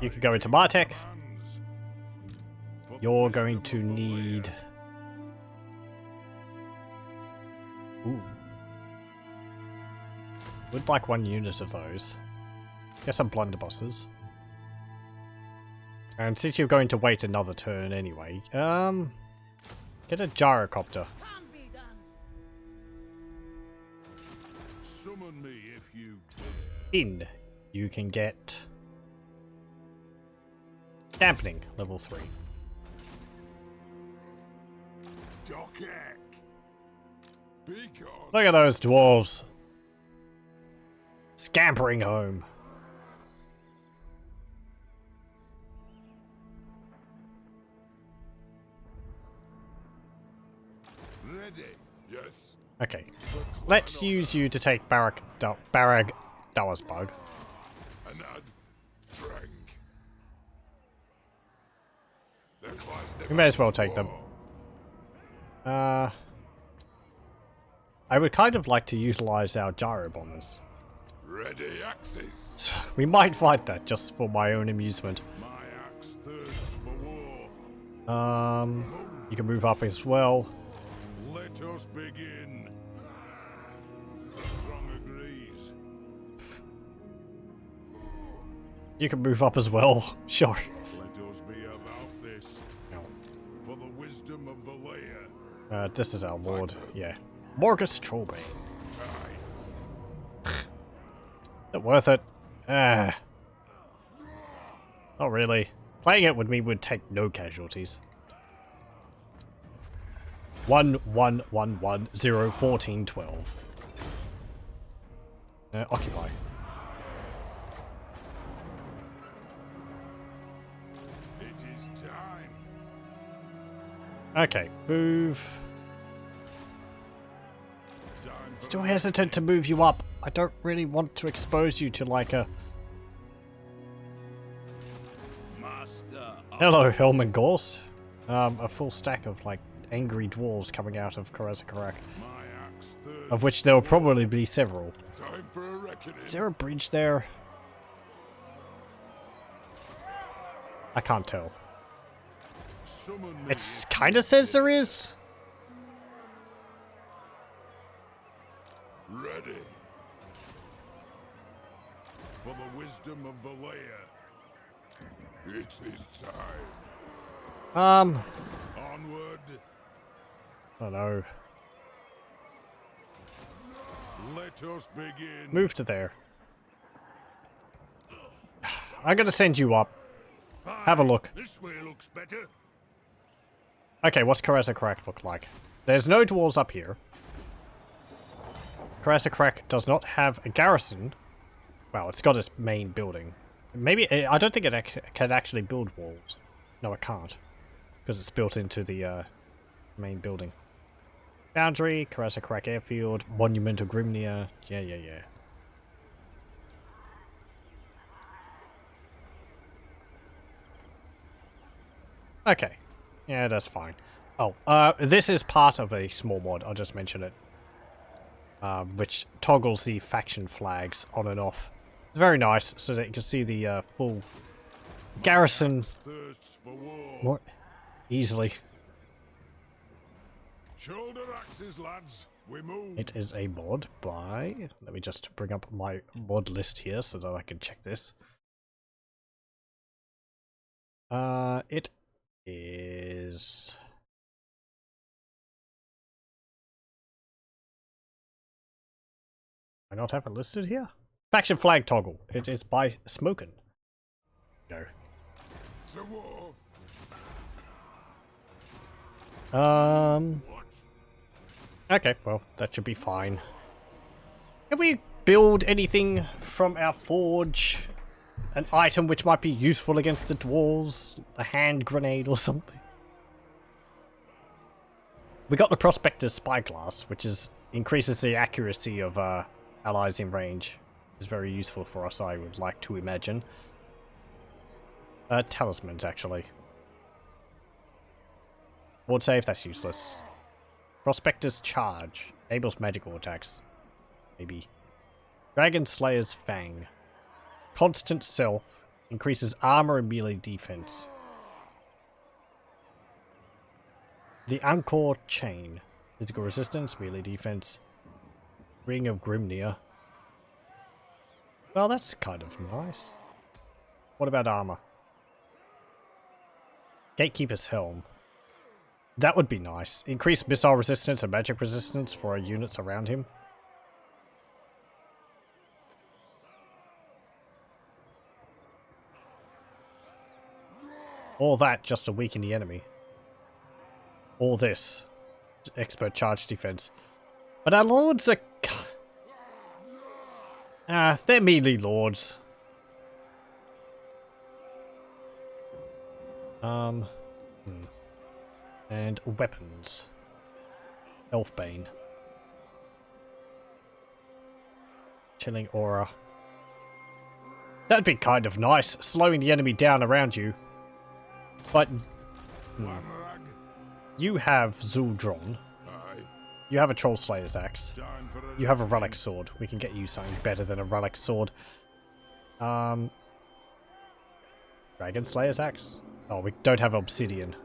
You could go into Martek. You're going to need... Ooh. Would like one unit of those. Get some blunderbusses. And since you're going to wait another turn anyway, get a gyrocopter. Summon me if you In, you can get dampening level 3. Look at those dwarves scampering home. Ready? Yes. Okay, let's use you to take Barag Dawasbug. We may as well take them. I would kind of like to utilize our gyro bombers. Ready axes. We might fight that just for my own amusement. My axe thirsts for war. You can move up as well. Let us begin. The throng agrees. You can move up as well. Sure. Let us be about this. No. For the wisdom of the layer. This is our lord. Yeah. Morgus Trollbane. Aye. Not worth it. Ah. Not really. Playing it with me would take no casualties. 1-1-1-1-0-14-12. Occupy. It is time. Okay, move. Time for Still hesitant to move you up. I don't really want to expose you to like a... master. Hello, Helm and Gorse. A full stack of like angry dwarves coming out of Karaz A Karak, My axe thirsts of which there will probably be several. time for a reckoning. Is there a bridge there? I can't tell. Summon me. It kind of says there is. Ready. For the wisdom of the layer. It is time. Onward. I don't know. Let us begin. Move to there. I'm gonna send you up. Have a look. This way looks better. Okay, what's Karaz A Karak look like? There's no dwarves up here. Karaz A Karak does not have a garrison. Well, it's got its main building. Maybe, I don't think it can actually build walls. No, it can't. Because it's built into the main building. Boundary, Karaz A Karak Airfield, Monumental Grimnir. Yeah. Okay. Yeah, that's fine. Oh, this is part of a small mod, I'll just mention it. Which toggles the faction flags on and off. Very nice, so that you can see the full garrison Thirsts for war. more easily. Shoulder axes, lads. We move. It is a mod by... Let me just bring up my mod list here so that I can check this. It is... I not have it listed here? Faction flag toggle. It is by Smokin. Go. To war. What? Okay, well, that should be fine. Can we build anything from our forge? An item which might be useful against the dwarves? A hand grenade or something? We got the Prospectors spyglass, which increases the accuracy of allies in range. It's very useful for us, I would like to imagine. Talismans, actually. Ward save, that's useless. Prospector's charge. Enables magical attacks. Maybe. Dragon Slayer's Fang. Constant self. Increases armor and melee defense. The Anchor Chain. Physical resistance, melee defense. Ring of Grimnir. Well, that's kind of nice. What about armor? Gatekeeper's Helm. That would be nice. Increased missile resistance and magic resistance for our units around him. All that just to weaken the enemy. All this. Expert charge defense. But our lords are... they're melee lords. And weapons. Elfbane. Chilling aura. That'd be kind of nice, slowing the enemy down around you. But Lamrag. you have Zuldron. Aye. You have a Troll Slayer's axe. Time for a You have a relic sword. We can get you something better than a relic sword. Dragon Slayer's axe? Oh, we don't have obsidian.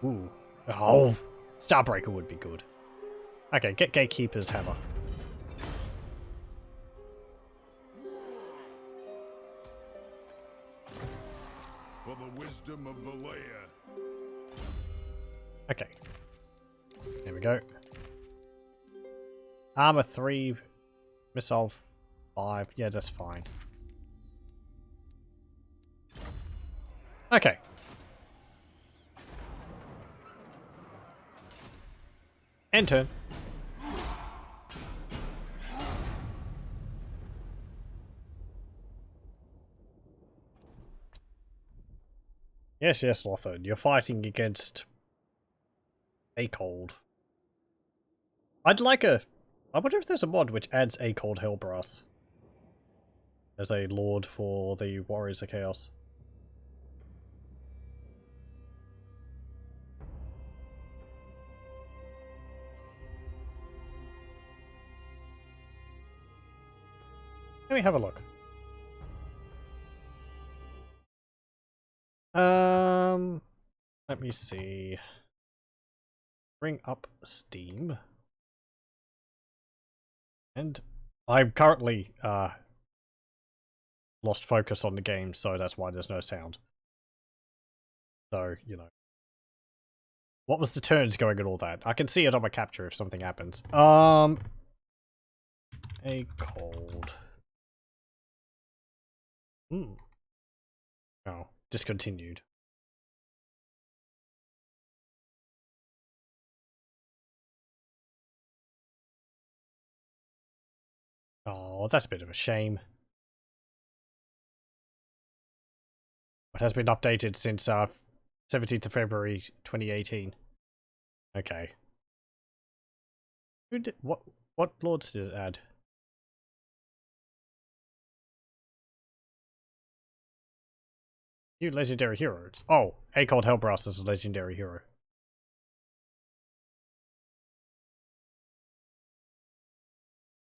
Ooh. Oh, Starbreaker would be good. Okay, get Gatekeeper's hammer. for the wisdom wisdom of the lair. Okay. There we go. Armor 3, missile 5. Yeah, that's fine. Okay. End turn. Yes, yes, Lothar. You're fighting against A Cold. I'd like a... I wonder if there's a mod which adds A Cold Hellbrass as a lord for the Warriors of Chaos. Let me have a look. Let me see. Bring up Steam. And I'm currently lost focus on the game, so that's why there's no sound. So, you know. What was the turns going and all that? I can see it on my capture if something happens. A cold. Oh, discontinued. Oh, that's a bit of a shame. It has been updated since 17th of February 2018. Okay. Who did what lords did it add? New legendary heroes. Oh, A Cold Hellbrass is a legendary hero.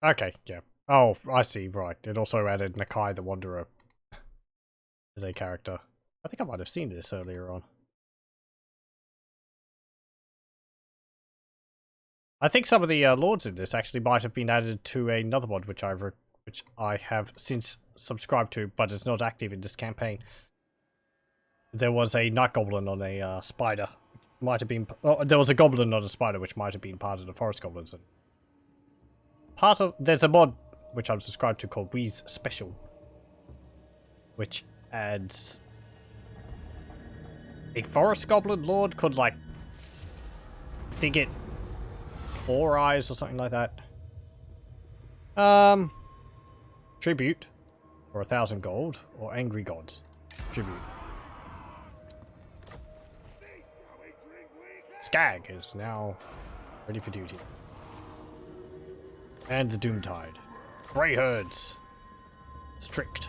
Okay, yeah. Oh, I see, right. It also added Nakai the Wanderer as a character. I think I might have seen this earlier on. I think some of the lords in this actually might have been added to another mod which I have since subscribed to, but it's not active in this campaign. There was a night goblin on a spider. Might have been. Oh, there was a goblin on a spider, which might have been part of the forest goblins. And there's a mod which I'm subscribed to called Wee's Special, which adds a forest goblin lord could like, I think it 4 eyes or something like that. Tribute for 1,000 gold or angry gods. Tribute. Skag is now ready for duty. And the Doomtide. Grey Herds. Strict.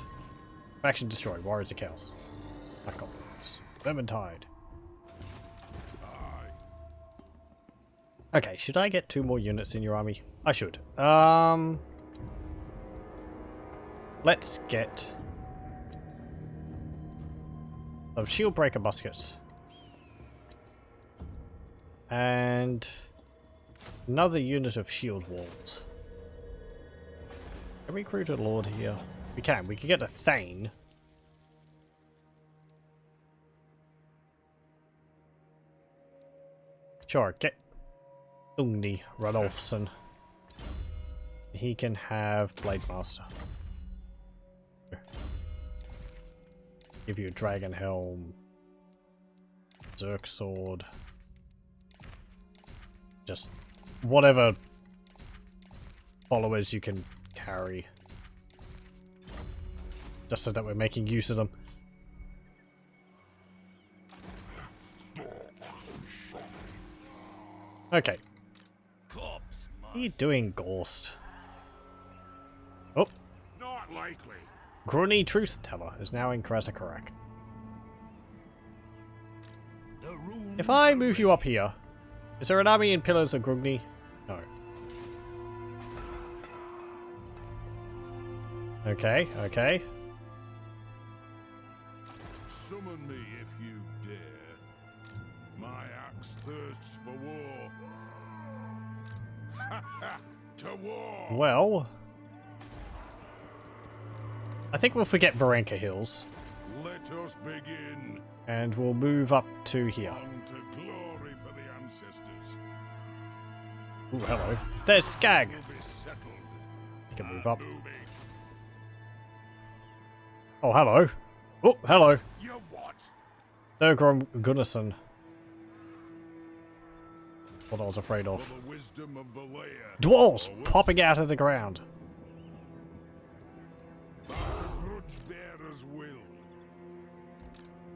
Faction destroyed. Warriors of Chaos. Black Goblins. Vermintide. Okay, should I get 2 more units in your army? I should. Let's get some shield breaker muskets. And another unit of shield walls. Can we recruit a lord here? We can. We can get a Thane. Sure, get Ungni Radolfsson. He can have Blade Master. Give you a Dragon Helm. Zerk Sword. Just whatever followers you can carry. Just so that we're making use of them. Okay. What are you doing, Ghost? Oh. Not likely. Grunny Truth Teller is now in Karaz A Karak. If I move you up here, is there an army in Pillars of Grugni? No. Okay, okay. Summon me if you dare. My axe thirsts for war. To war. Well, I think we'll forget Varenka Hills. Let us begin. And we'll move up to here. On to glory for the ancestors. Ooh, hello. There's Skag! Will be settled. You can move up. Moving. Oh, hello. Oh, hello. You what? Thorgrim Grudgebearer. What I was afraid For of. the wisdom of the lair. Dwarfs Forwards. popping out of the ground. By the Grudgebearer's will.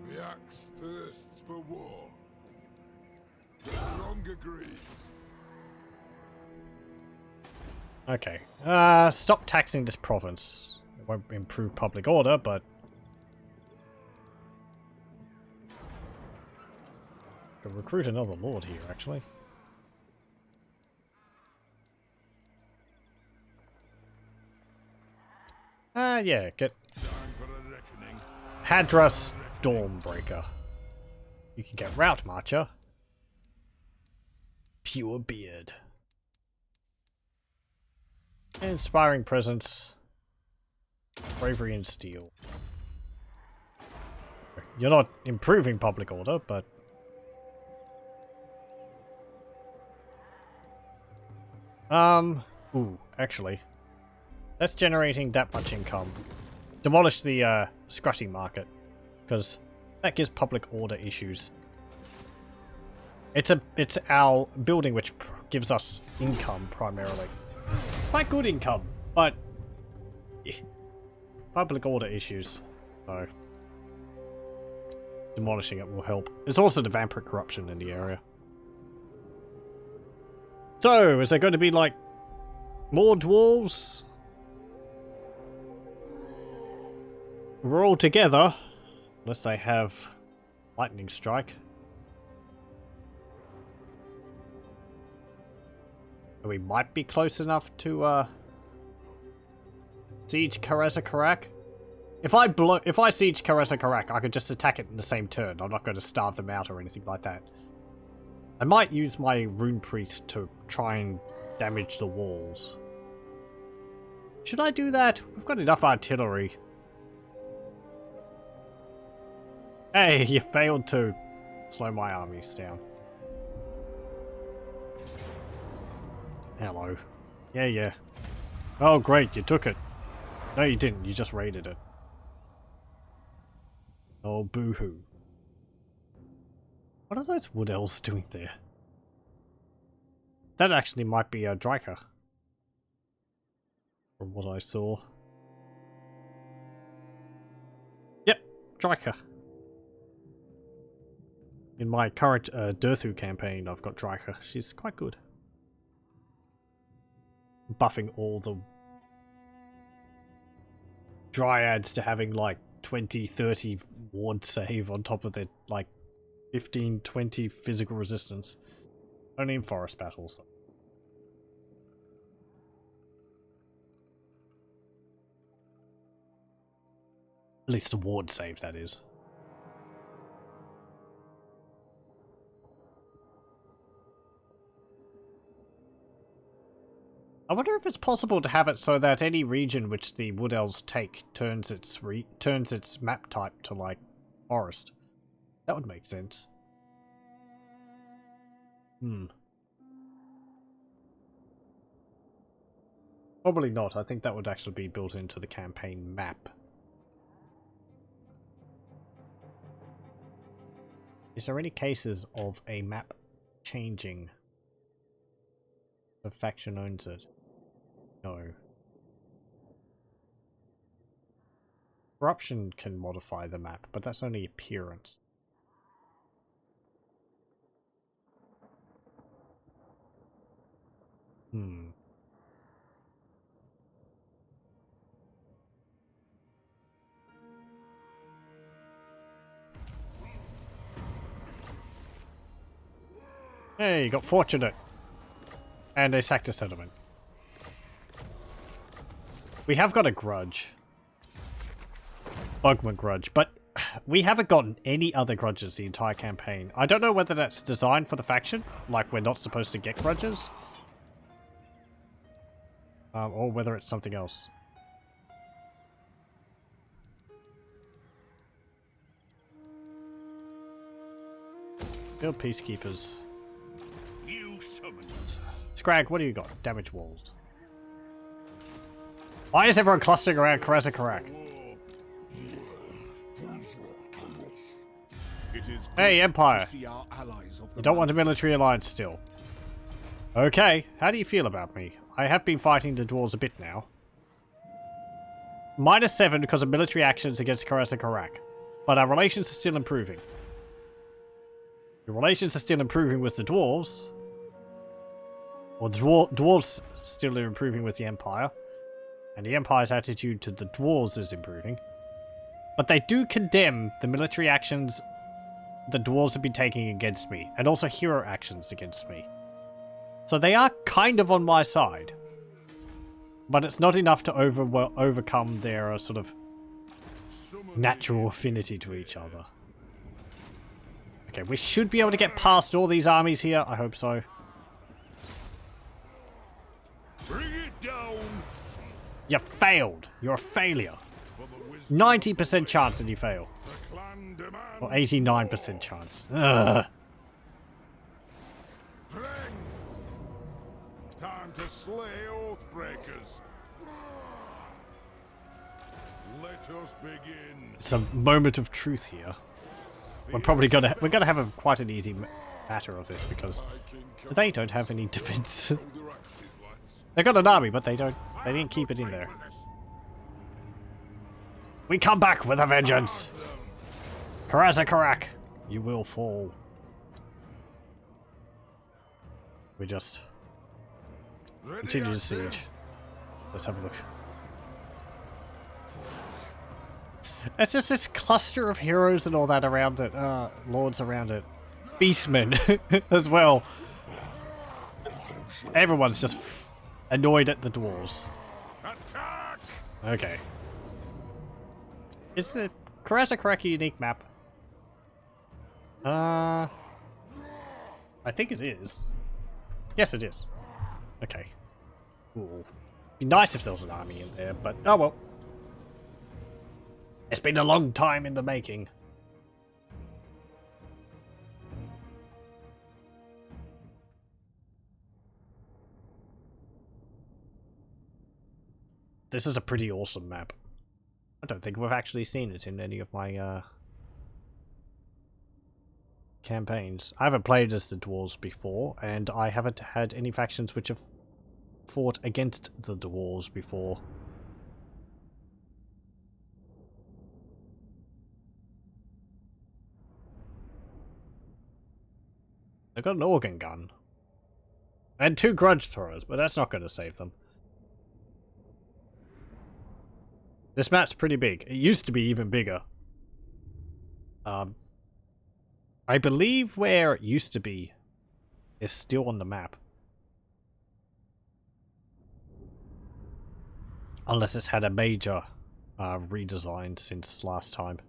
The axe thirsts for war. The strong agrees. Okay. Stop taxing this province. It won't improve public order, but... Could recruit another lord here, actually. Yeah, get Time for a reckoning. Hadra Stormbreaker. You can get Route Marcher. Pure Beard. Inspiring Presence. Bravery and Steel. You're not improving public order, but... Ooh, actually. That's generating that much income. Demolish the, scratching market. Because that gives public order issues. It's our building which gives us income, primarily. Quite good income, but... public order issues. So... demolishing it will help. There's also the vampire corruption in the area. So, is there going to be, like, more dwarves? We're all together. Unless they have lightning strike. We might be close enough to, siege Karaz A Karak. If I siege Karaz A Karak, I could just attack it in the same turn. I'm not going to starve them out or anything like that. I might use my rune priest to try and damage the walls. Should I do that? We've got enough artillery. Hey, you failed to slow my armies down. Hello. Yeah. Oh, great, you took it. No, you didn't. You just raided it. Oh, boo-hoo. What are those wood elves doing there? That actually might be a Dryker. From what I saw. Yep, Dryker. In my current Durthu campaign, I've got Dryker. She's quite good. Buffing all the dryads to having like 20, 30 ward save on top of their like 15, 20 physical resistance. Only in forest battles. At least a ward save, that is. I wonder if it's possible to have it so that any region which the Wood Elves take turns its map type to, like, forest. That would make sense. Probably not. I think that would actually be built into the campaign map. Is there any cases of a map changing? The faction owns it. No. Corruption can modify the map, but that's only appearance. Hey, you got fortunate. And they sacked a settlement. We have got a grudge. Bugman grudge, but we haven't gotten any other grudges the entire campaign. I don't know whether that's designed for the faction, like we're not supposed to get grudges. Or whether it's something else. Build peacekeepers. You summoned. Scrag, what do you got? Damage walls. Why is everyone clustering around Karaz A Karak? It is Hey, good Empire. to see our allies of the You don't want a military alliance still. Okay, how do you feel about me? I have been fighting the dwarves a bit now. -7 because of military actions against Karaz A Karak. But our relations are still improving. The relations are still improving with the dwarves. Or the dwarves still are improving with the Empire. And the Empire's attitude to the dwarves is improving. But they do condemn the military actions the dwarves have been taking against me. And also hero actions against me. So they are kind of on my side. But it's not enough to overcome their sort of natural affinity to each other. Okay, we should be able to get past all these armies here. I hope so. Bring it down. You failed. You're a failure. For the wisdom 90% chance that you fail. the clan demands. Or 89% chance. Ugh. Bring. Time to slay Oathbreakers. Let us begin. It's a moment of truth here. We're gonna have quite an easy matter of this because they don't have any defense. They got an army, but they didn't keep it in there. We come back with a vengeance. Karaz A Karak, you will fall. We just continue the siege. Let's have a look. It's just this cluster of heroes and all that around it. Lords around it. Beastmen as well. Everyone's just annoyed at the dwarves. Attack! Okay. Is the Karaz A Karak a unique map? I think it is. Yes, it is. Okay. Cool. Be nice if there was an army in there, but oh well. It's been a long time in the making. This is a pretty awesome map. I don't think we've actually seen it in any of my campaigns. I haven't played as the dwarves before, and I haven't had any factions which have fought against the dwarves before. They've got an organ gun. And 2 grudge throwers, but that's not going to save them. This map's pretty big. It used to be even bigger. I believe where it used to be is still on the map. Unless it's had a major redesign since last time.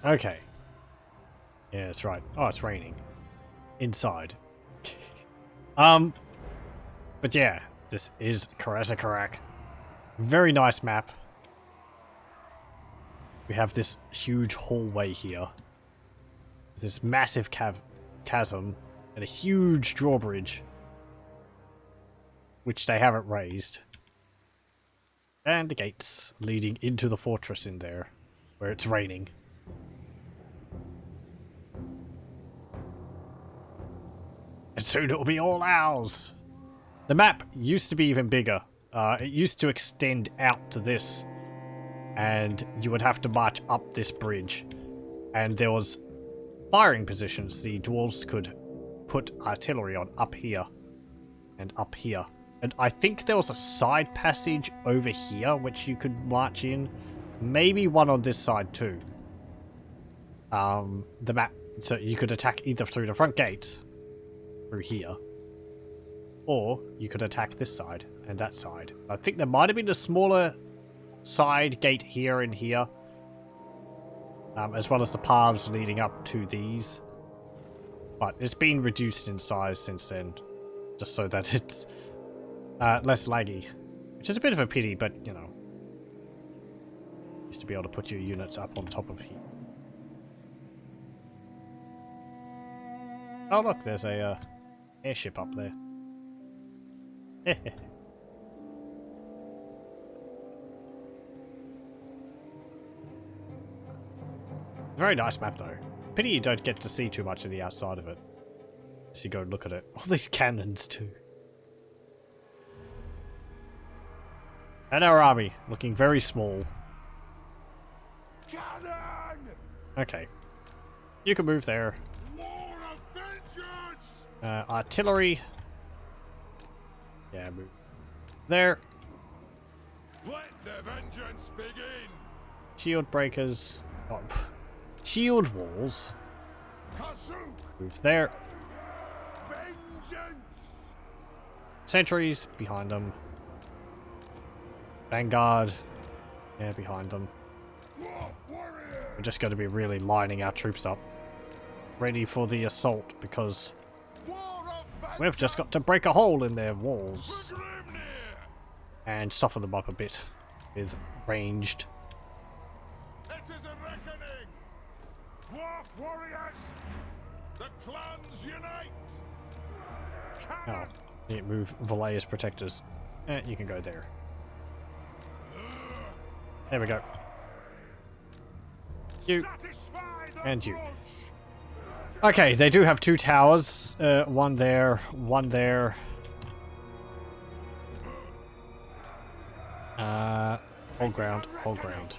Okay. Yeah, that's right. Oh, it's raining. Inside. But yeah, this is Karaz A Karak. Very nice map. We have this huge hallway here. This massive chasm and a huge drawbridge. Which they haven't raised. And the gates leading into the fortress in there, where it's raining. And soon it will be all ours. The map used to be even bigger. It used to extend out to this. And you would have to march up this bridge. And there was firing positions the dwarves could put artillery on up here. And up here. And I think there was a side passage over here which you could march in. Maybe one on this side too. The map, so you could attack either through the front gates. Through here, or you could attack this side and that side. I think there might have been a smaller side gate here and here, as well as the paths leading up to these, but it's been reduced in size since then, just so that it's less laggy, Which is a bit of a pity, but, you know. Used to be able to put your units up on top of here. Oh look, there's a airship up there. Very nice map though. Pity you don't get to see too much of the outside of it. As you go and look at it. All these cannons too. And our army, looking very small. Cannon! Okay. You can move there. War of vengeance! Artillery. Yeah, move. There. Let the vengeance begin! Shield breakers. Oh, shield walls. Hasuk! Move there. Vengeance! Sentries behind them. Vanguard. Yeah, behind them. War warrior! We're just going to be really lining our troops up. Ready for the assault because War of vengeance! we've just got to break a hole in their walls. Grimnir! And soften them up a bit with ranged. It is a reckoning! Dwarf warriors! The clans unite! Oh, Cannon! you move Valaya's protectors. You can go there. There we go. You. Satisfy the And you. grudge! Okay, they do have two towers. One there, one there. Hold ground, hold ground.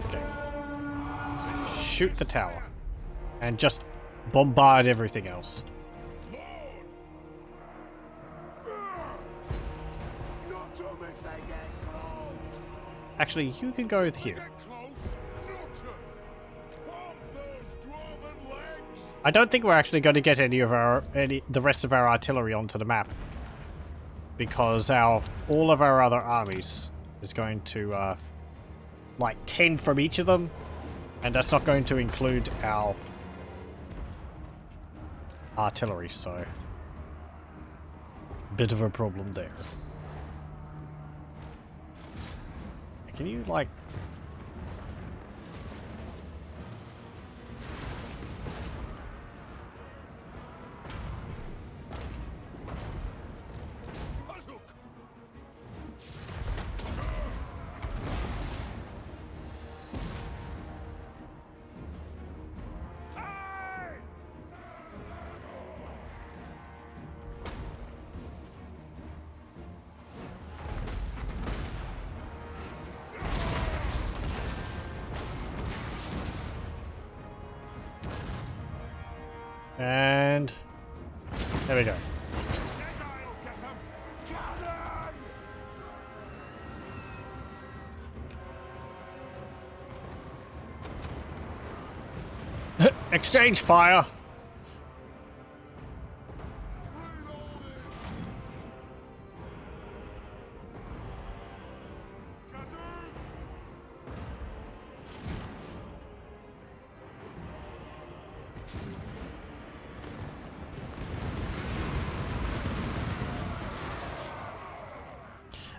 Okay. Shoot the tower. And just bombard everything else. Lord! Not to them if they get close! Actually, you can go They here. get close, not them! Bomb those dwarven legs! I don't think we're actually going to get the rest of our artillery onto the map. Because all of our other armies is going to, like 10 from each of them. And that's not going to include our artillery, so bit of a problem there. Can you, like... Hasuk! Aye! And... there we go. Think I'll get 'em! Cannon! Exchange fire!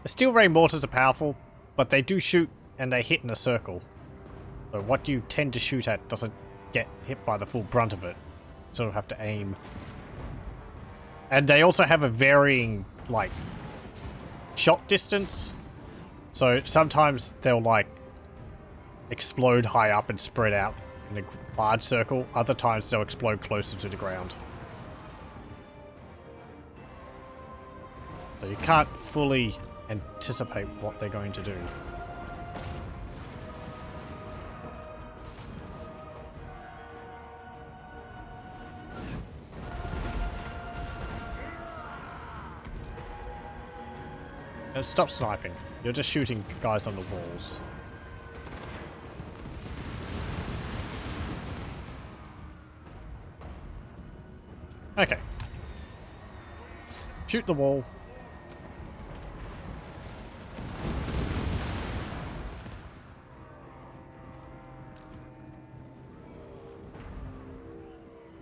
The steel ray mortars are powerful, but they do shoot and they hit in a circle. So what you tend to shoot at doesn't get hit by the full brunt of it. You sort of have to aim. And they also have a varying, like, shot distance. So sometimes they'll, like, explode high up and spread out in a large circle. Other times they'll explode closer to the ground. So you can't fully anticipate what they're going to do. And stop sniping. You're just shooting guys on the walls. Okay. Shoot the wall.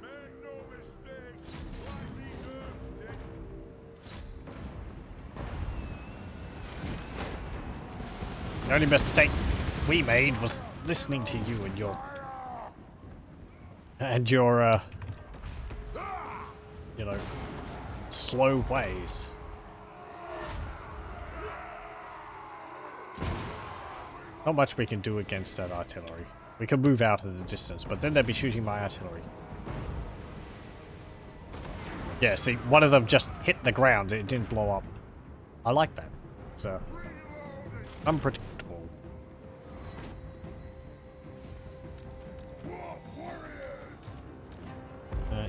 Make no mistake, like these herbs did. The only mistake we made was listening to you and your you know, slow ways. Not much we can do against that artillery. We can move out of the distance, but then they'd be shooting my artillery. Yeah, see, one of them just hit the ground, it didn't blow up. I like that. It's unpredictable.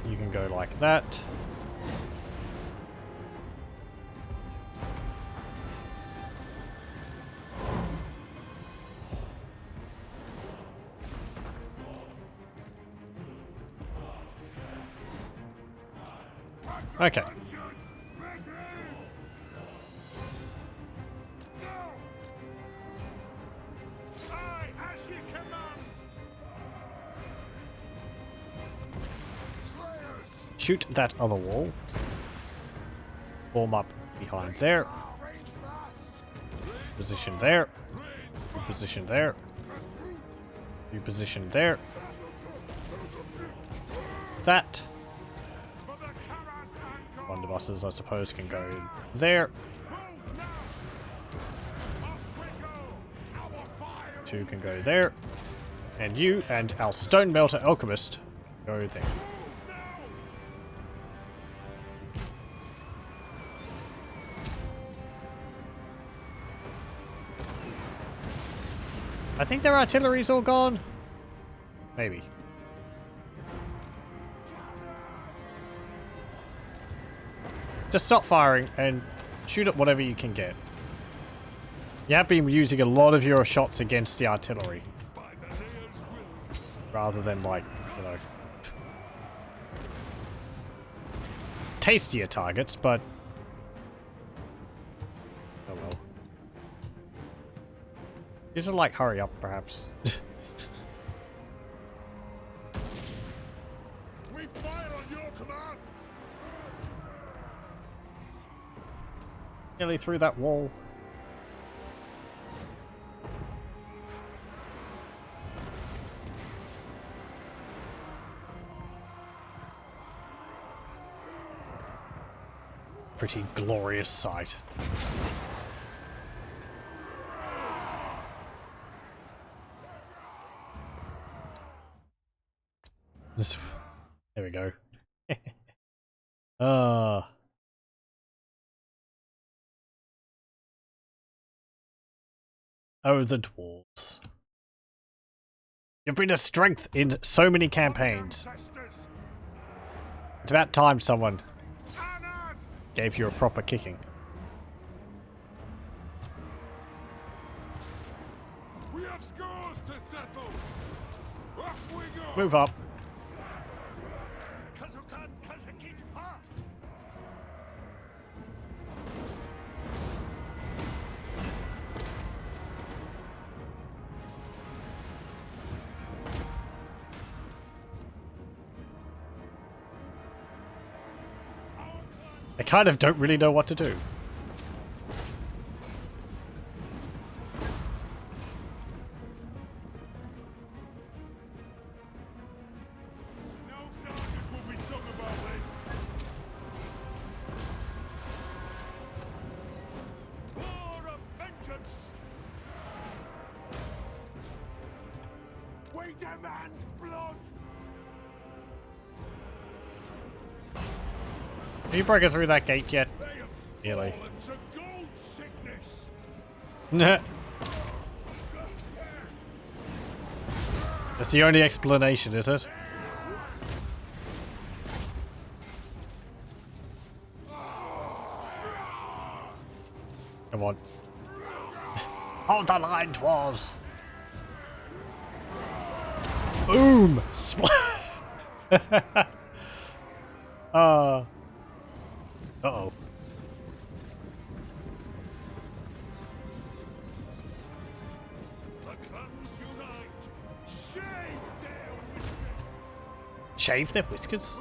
You can go like that. Okay. Shoot that other wall. Form up behind there. Position there. Position there. You position there. That. Blunderbusters, I suppose, can go there. 2 can go there. And you and our Stone Melter Alchemist go there. I think their artillery's all gone. Maybe. Just stop firing and shoot at whatever you can get. You have been using a lot of your shots against the artillery. Rather than, like, you know, tastier targets, but oh well. You should, like, hurry up, perhaps. We fire on your command. Nearly through that wall. Pretty glorious sight. There we go. Oh, the dwarves. You've been a strength in so many campaigns. It's about time someone gave you a proper kicking. We have scores to settle. Up we go. Move up. I kind of don't really know what to do. No sagas will be sung about this. War of vengeance. We demand blood. Are you breaking through that gate yet? Nearly. That's the only explanation, is it? Come on. Hold the line, dwarves! Boom! Uh-oh. Shave their whiskers?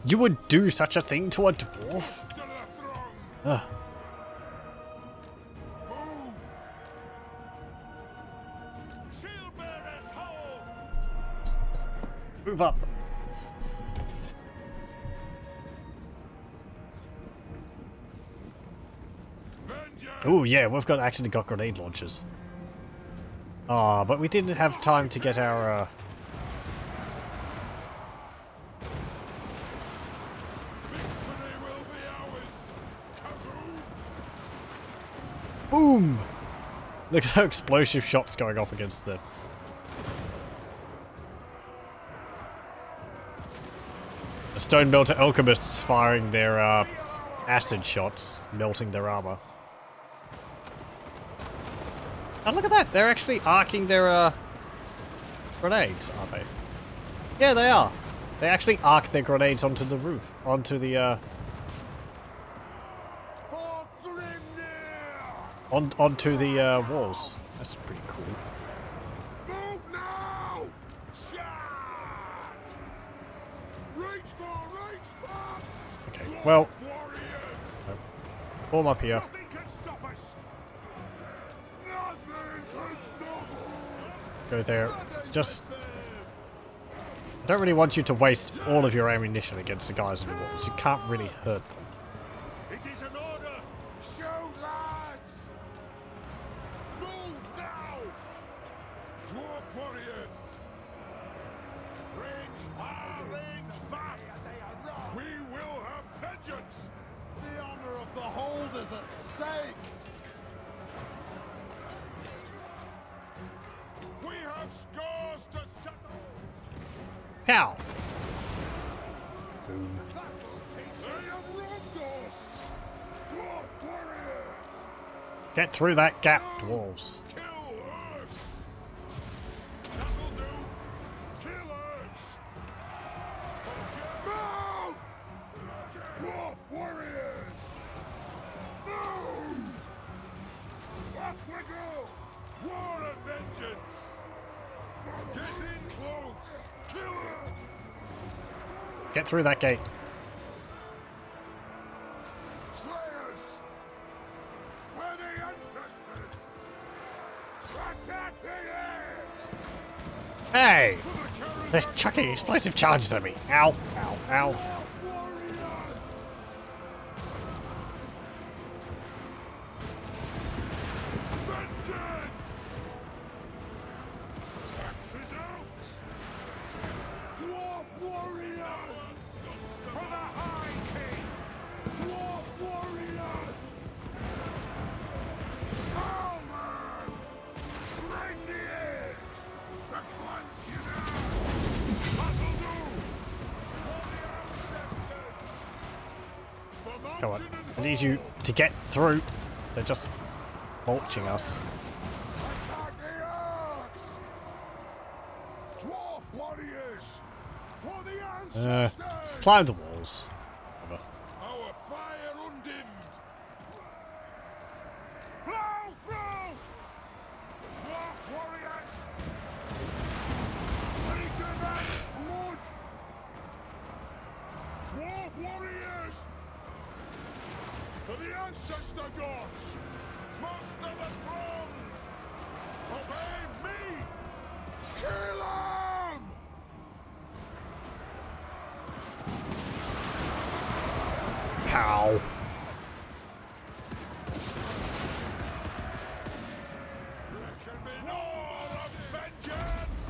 You would do such a thing to a dwarf? Move up. Oh yeah, we've actually got grenade launchers. Ah, but we didn't have time to get our Boom! Look at how explosive shots going off against them. The stone melter alchemists firing their acid shots, melting their armor. And look at that, they're actually arcing their grenades, aren't they? Yeah, they are. They actually arc their grenades onto the roof, onto the onto the walls. That's pretty cool. Move now! Charge! Reach fast! Okay, well, Warriors! form up here. Nothing can stop us! Nothing can stop us! Go there. Just, I don't really want you to waste all of your ammunition against the guys on the walls. You can't really hurt them. It is an order! Shoot, lads! Move now! Dwarf warriors! Range far, range fast! We will have vengeance! The honor of the hold is at stake! We have scores to settle! Pow! They have robbed us! Dwarf warriors! Get through that gap, dwarves. Kill Urks! That'll do! Kill Urks! Move! Dwarf warriors! Move! Off we go! War and vengeance! Get in close! Kill him! Get through that gate. Slayers! We're the ancestors! Attack the edge! Hey! For the Karaz They're chucking explosive charges at me. Ow, ow, ow. warriors! Vengeance! Axes out! Dwarf warriors! For the High King! Dwarf warriors! Alman! Bring the edge! The cleanse you now! That'll do! For the ancestors! For Come on. mountain and I need you hall! to get through. They're just mulching us. Attack the Orcs! Dwarf warriors! For the ancestors! Climb the walls. Whatever. Our fire undimmed! Blow through! Dwarf warriors! Ready to match blood! Dwarf warriors! For the ancestor gods! Most of the throne! Obey me! Kill 'em! Pow. There can be no war of vengeance!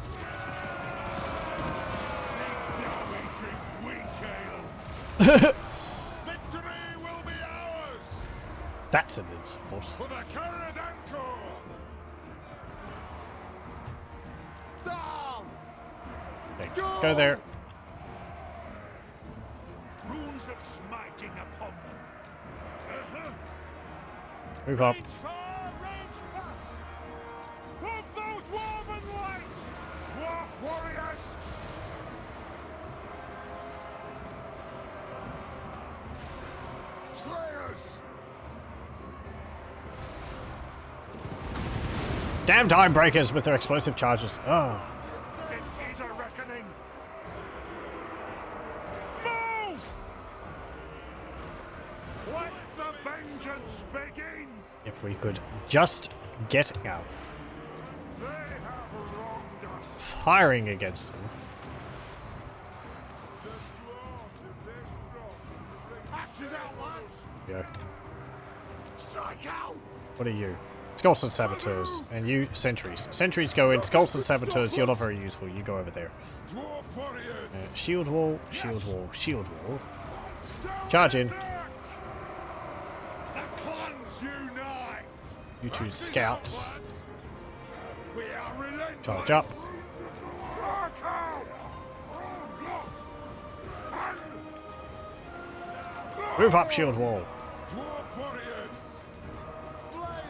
Needs Dawi drink weak ale! Victory will be ours! That's an insult. For the Karaz A Karak! Down! Okay, go there. Runes of smiting upon them. Move up. Range far, range fast! Of those dwarven lights! Dwarf warriors! Slayers! Damn time breakers with their explosive charges. Oh. It is a reckoning! Move! Let the vengeance begin! If we could just get out. They have wronged us! Firing against them. Go. Strike out! What are you? Skulls and Saboteurs. And you, Sentries. Sentries go in. Skulls and Saboteurs, you're not very useful. You go over there. Dwarf warriors! Shield wall, shield wall, shield wall. Charge in. The clans unite! You choose Scouts. We are relentless! Charge up. Rock out! Move up, shield wall. Dwarf warriors!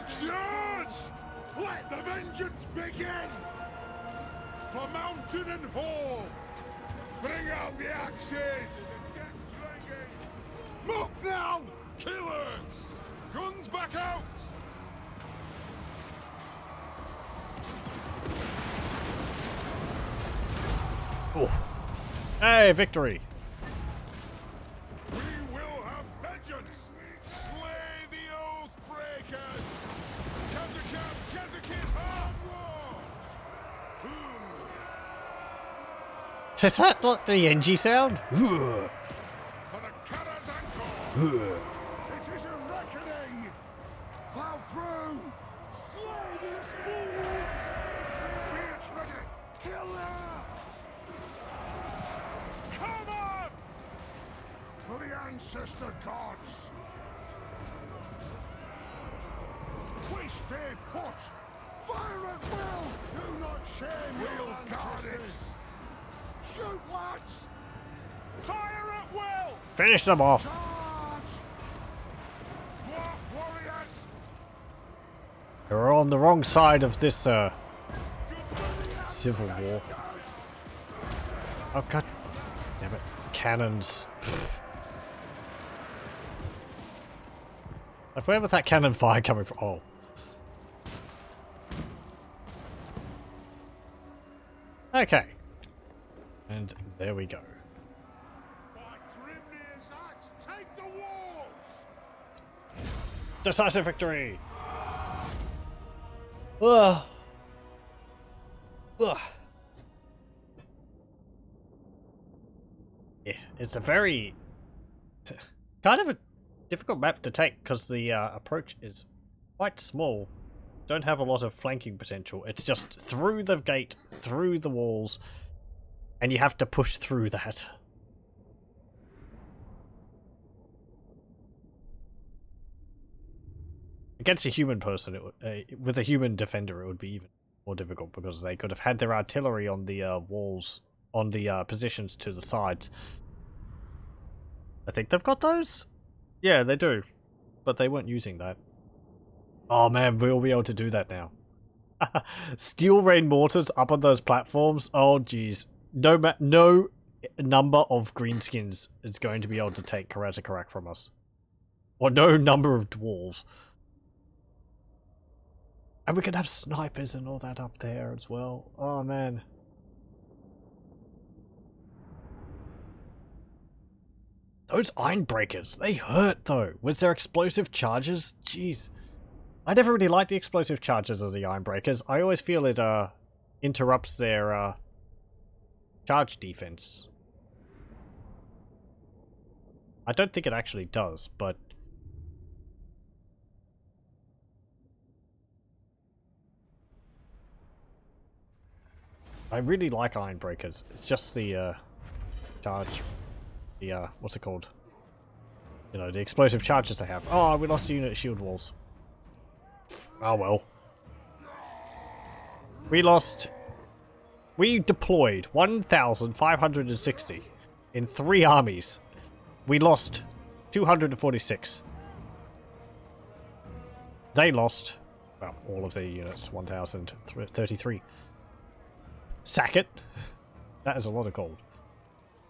Charge! Let the vengeance begin! For mountain and hall! Bring out the axes! Move now! Killers! Guns back out! Oh. Hey, victory! We will have vengeance! Slay the oath breakers! Kazakit, on war! Is that like the NG sound? For the Karaz A Karak! It is a reckoning! Plow through! Slay these fools! Beards ready! Killers! Come on! For the ancestor gods! Twist a put! Fire at will! Do not shame we'll guard it! Shoot, lads! Fire at will! Finish them off. Charge! Dwarf warriors! We're on the wrong side of this civil war. Oh god damn it. Cannons. Like, where was that cannon fire coming from? Oh. Okay. And there we go. By Grimnir's axe, take the walls! Decisive victory! Ugh. Ugh. Yeah, it's a very kind of a difficult map to take because the approach is quite small. Don't have a lot of flanking potential. It's just through the gate, through the walls, and you have to push through that. Against a human person, with a human defender, it would be even more difficult because they could have had their artillery on the walls, on the positions to the sides. I think they've got those? Yeah, they do. But they weren't using that. Oh man, we'll be able to do that now. Steel rain mortars up on those platforms? Oh jeez. No number of greenskins is going to be able to take Karaz A Karak from us. Or no number of dwarves. And we can have snipers and all that up there as well. Oh man. Those ironbreakers, they hurt though. With their explosive charges, jeez. I never really liked the explosive charges of the ironbreakers. I always feel it interrupts their charge defense. I don't think it actually does, but I really like ironbreakers. It's just the charge, the what's it called? You know, the explosive charges they have. Oh, we lost a unit of shield walls. Oh well. We deployed 1,560 in 3 armies. We lost 246. They lost, well, all of their units, 1,033. Sack it. That is a lot of gold.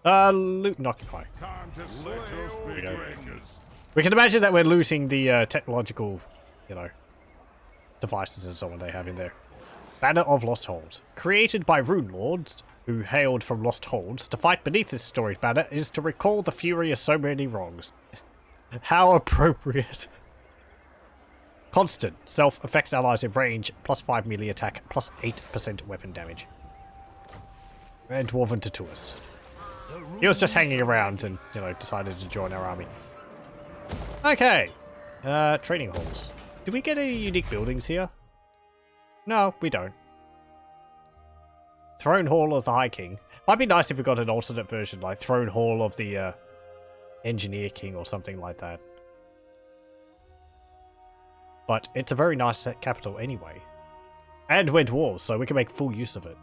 Loot and occupy. Time to slay us begins. We can imagine that we're losing the technological, you know, devices and so on they have in there. Banner of Lost Holds. Created by rune lords who hailed from Lost Holds, to fight beneath this storied banner is to recall the fury of so many wrongs. How appropriate. Constant. Self affects allies in range, plus 5 melee attack, plus 8% weapon damage. And Dwarven Tattooist. He was just hanging around and, you know, decided to join our army. Okay. Training halls. Do we get any unique buildings here? No, we don't. Throne Hall of the High King. Might be nice if we got an alternate version, like Throne Hall of the Engineer King or something like that. But it's a very nice capital anyway. And we're dwarves, so we can make full use of it.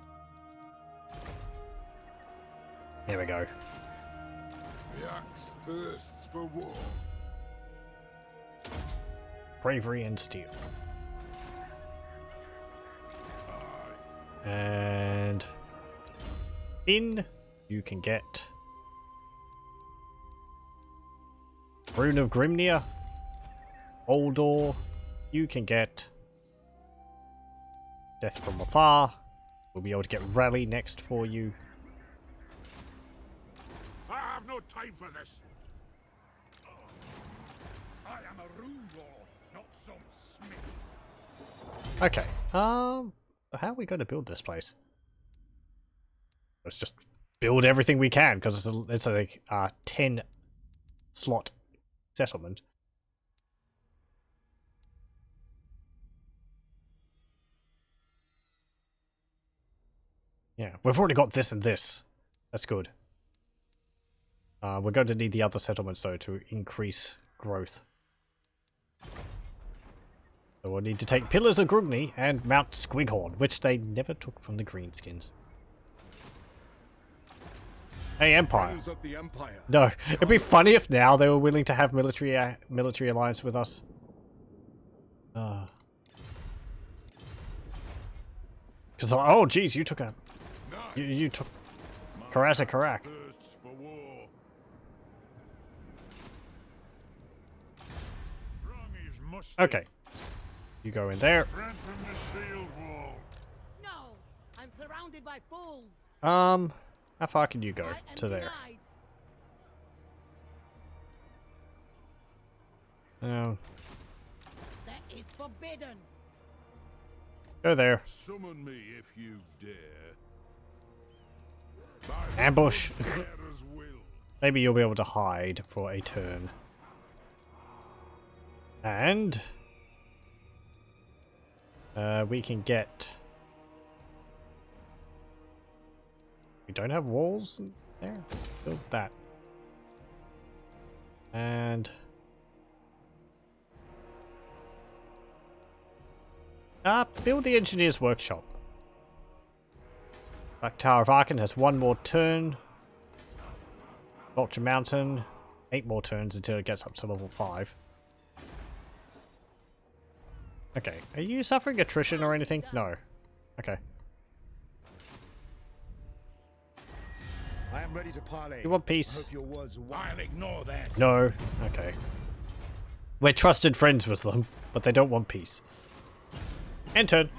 Here we go. The axe thirsts for war. Bravery and steel. And in you can get Rune of Grimnir, Oldor. You can get Death from Afar. We'll be able to get Rally next for you. I have no time for this. I am a rune lord, not some smith. Okay. How are we going to build this place? Let's just build everything we can because it's a 10 slot settlement. Yeah, we've already got this and this. That's good. We're going to need the other settlements though to increase growth. So we'll need to take Pillars of Grugni and Mount Squighorn, which they never took from the Greenskins. Hey, Empire. Of the Empire. No, it'd be funny if now they were willing to have military alliance with us. Because oh, geez, you took a you took Karaz A Karak. Thirsts for war. Wrong is musty. Okay, you go in there. Strengthen the shield wall. No, I'm surrounded by fools. How far can you go I am to there? denied. No, That is forbidden. go there. Summon me if you dare. By the Ambush. Bearer's will. Maybe you'll be able to hide for a turn. And we can get. We don't have walls there. Build that. And build the engineer's workshop. Black Tower of Arkan has one more turn. Vulture Mountain, 8 more turns until it gets up to level 5. Okay, are you suffering attrition or anything? No. Okay. I am ready to parley. You want peace? Hope your words are I'll ignore that. No. Okay. We're trusted friends with them, but they don't want peace. Enter.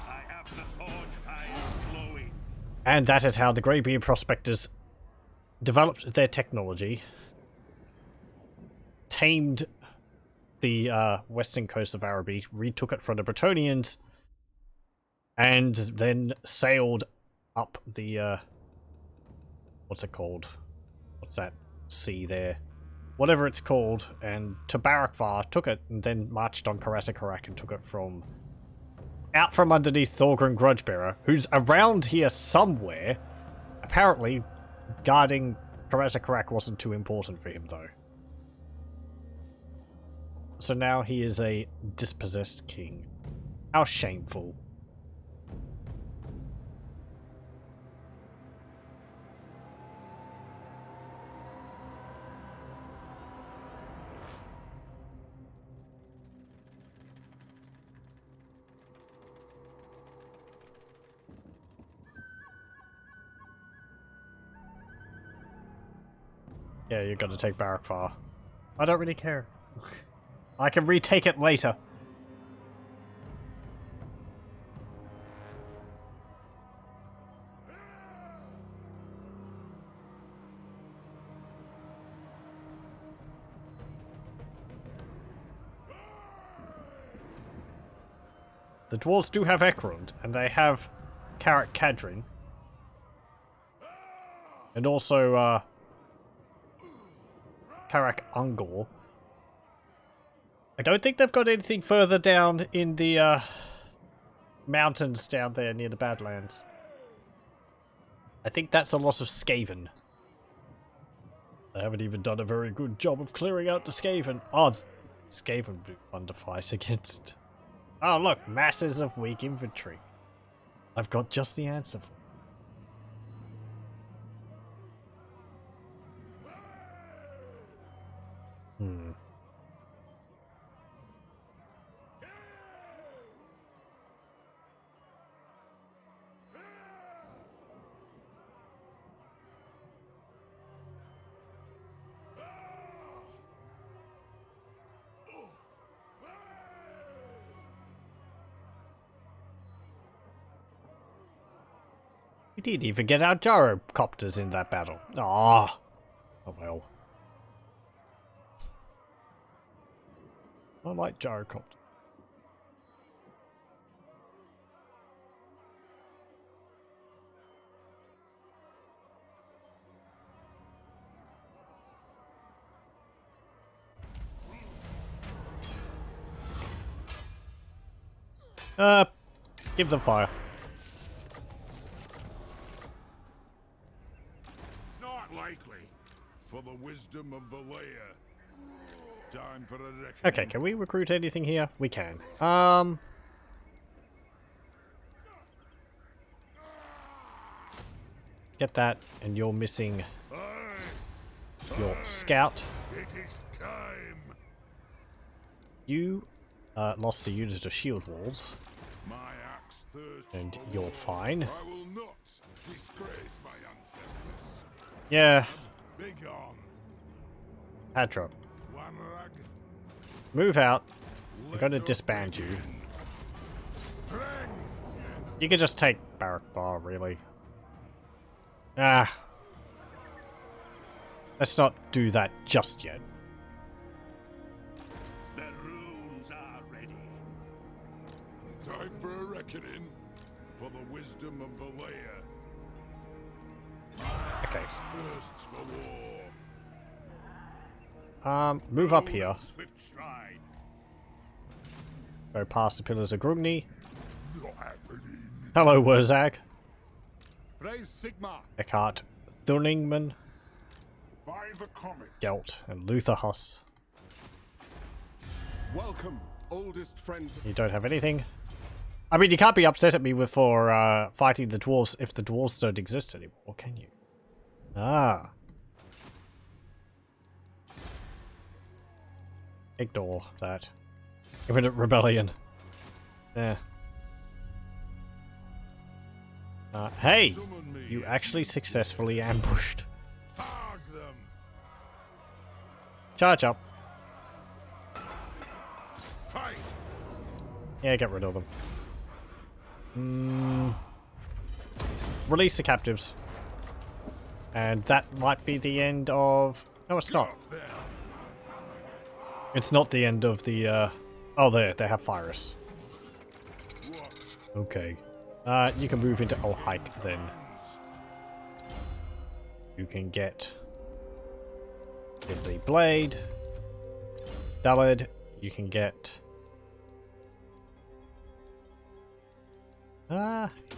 I have the forge fire flowing. And that is how the Greybeard Prospectors developed their technology, tamed the western coast of Araby, retook it from the Bretonnians, and then sailed up the what's it called? What's that sea there? Whatever it's called, and to Barakvar, took it, and then marched on Karaz A Karak and took it from out from underneath Thorgrim Grudgebearer, who's around here somewhere. Apparently, guarding Karaz A Karak wasn't too important for him, though. So now he is a dispossessed king. How shameful. Yeah, you're gonna take Barakvar. I don't really care. I can retake it later. The dwarves do have Ekrund, and they have Karak Kadrin. And also, Karak Ungor. I don't think they've got anything further down in the mountains down there near the Badlands. I think that's a lot of Skaven. They haven't even done a very good job of clearing out the Skaven. Oh, Skaven would be fun to fight against. Oh look, masses of weak infantry. I've got just the answer for it. We didn't even get our gyrocopters in that battle. Ah, oh well. I like gyrocopters. Give them fire. Not likely. For the wisdom of the layer. Time for a reckoning. Okay, can we recruit anything here? We can. Get that, and you're missing your scout. It is time. You lost a unit of shield walls, My axe thirsts and for you're war. fine. I will not disgrace my ancestors. Yeah, Begone. Hadro. One rag. Move out. They're going to disband you. Bring. You can just take Barak Bar, really. Ah. Let's not do that just yet. The runes are ready. Time for a reckoning. For the wisdom of the layer. Okay. Thirsts for war. Move up here. Swift stride. Go past the pillars of Grugni. Not happening. Hello, Wurzag. Raise Sigma. Eckhart Thurningman, By the comet. Gelt, and Luther Huss. Welcome, oldest friend. You don't have anything. I mean, you can't be upset at me for fighting the dwarves if the dwarves don't exist anymore, can you? Ah. Ignore that. Imminent rebellion. Yeah. Hey! Summon me. You actually successfully ambushed. Tag them. Charge up. Fight. Yeah, get rid of them. Release the captives. And that might be the end of... No, it's not. Up there. It's not the end of the... Oh, there, they have Virus. What? Okay. You can move into Hike then. You can get Deadly Blade. Dalid. You can get...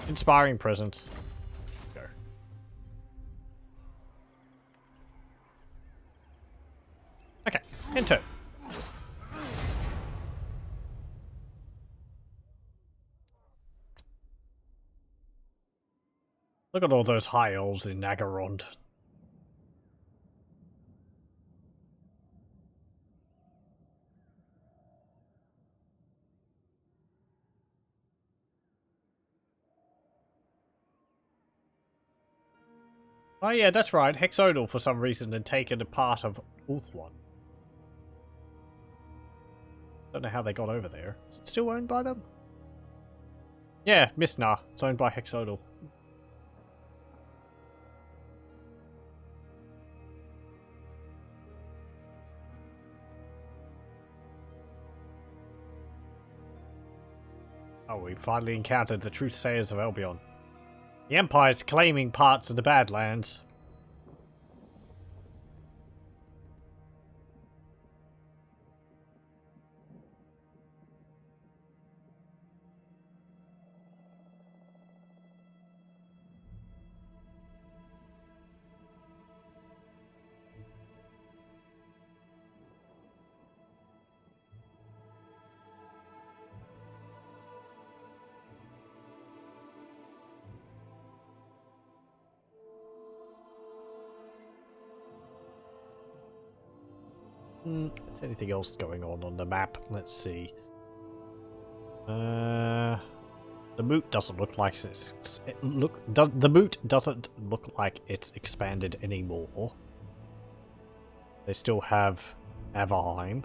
Inspiring Presence. Go. Okay, enter. Look at all those high elves in Nagarond. Oh yeah, that's right. Hexodal for some reason had taken a part of Ulthuan. Don't know how they got over there. Is it still owned by them? Yeah, Misnar. It's owned by Hexodal. Oh, we finally encountered the Truthsayers of Albion. The Empire's claiming parts of the Badlands. Is anything else going on the map? Let's see. The moot doesn't look like the moot doesn't look like it's expanded anymore. They still have Averheim.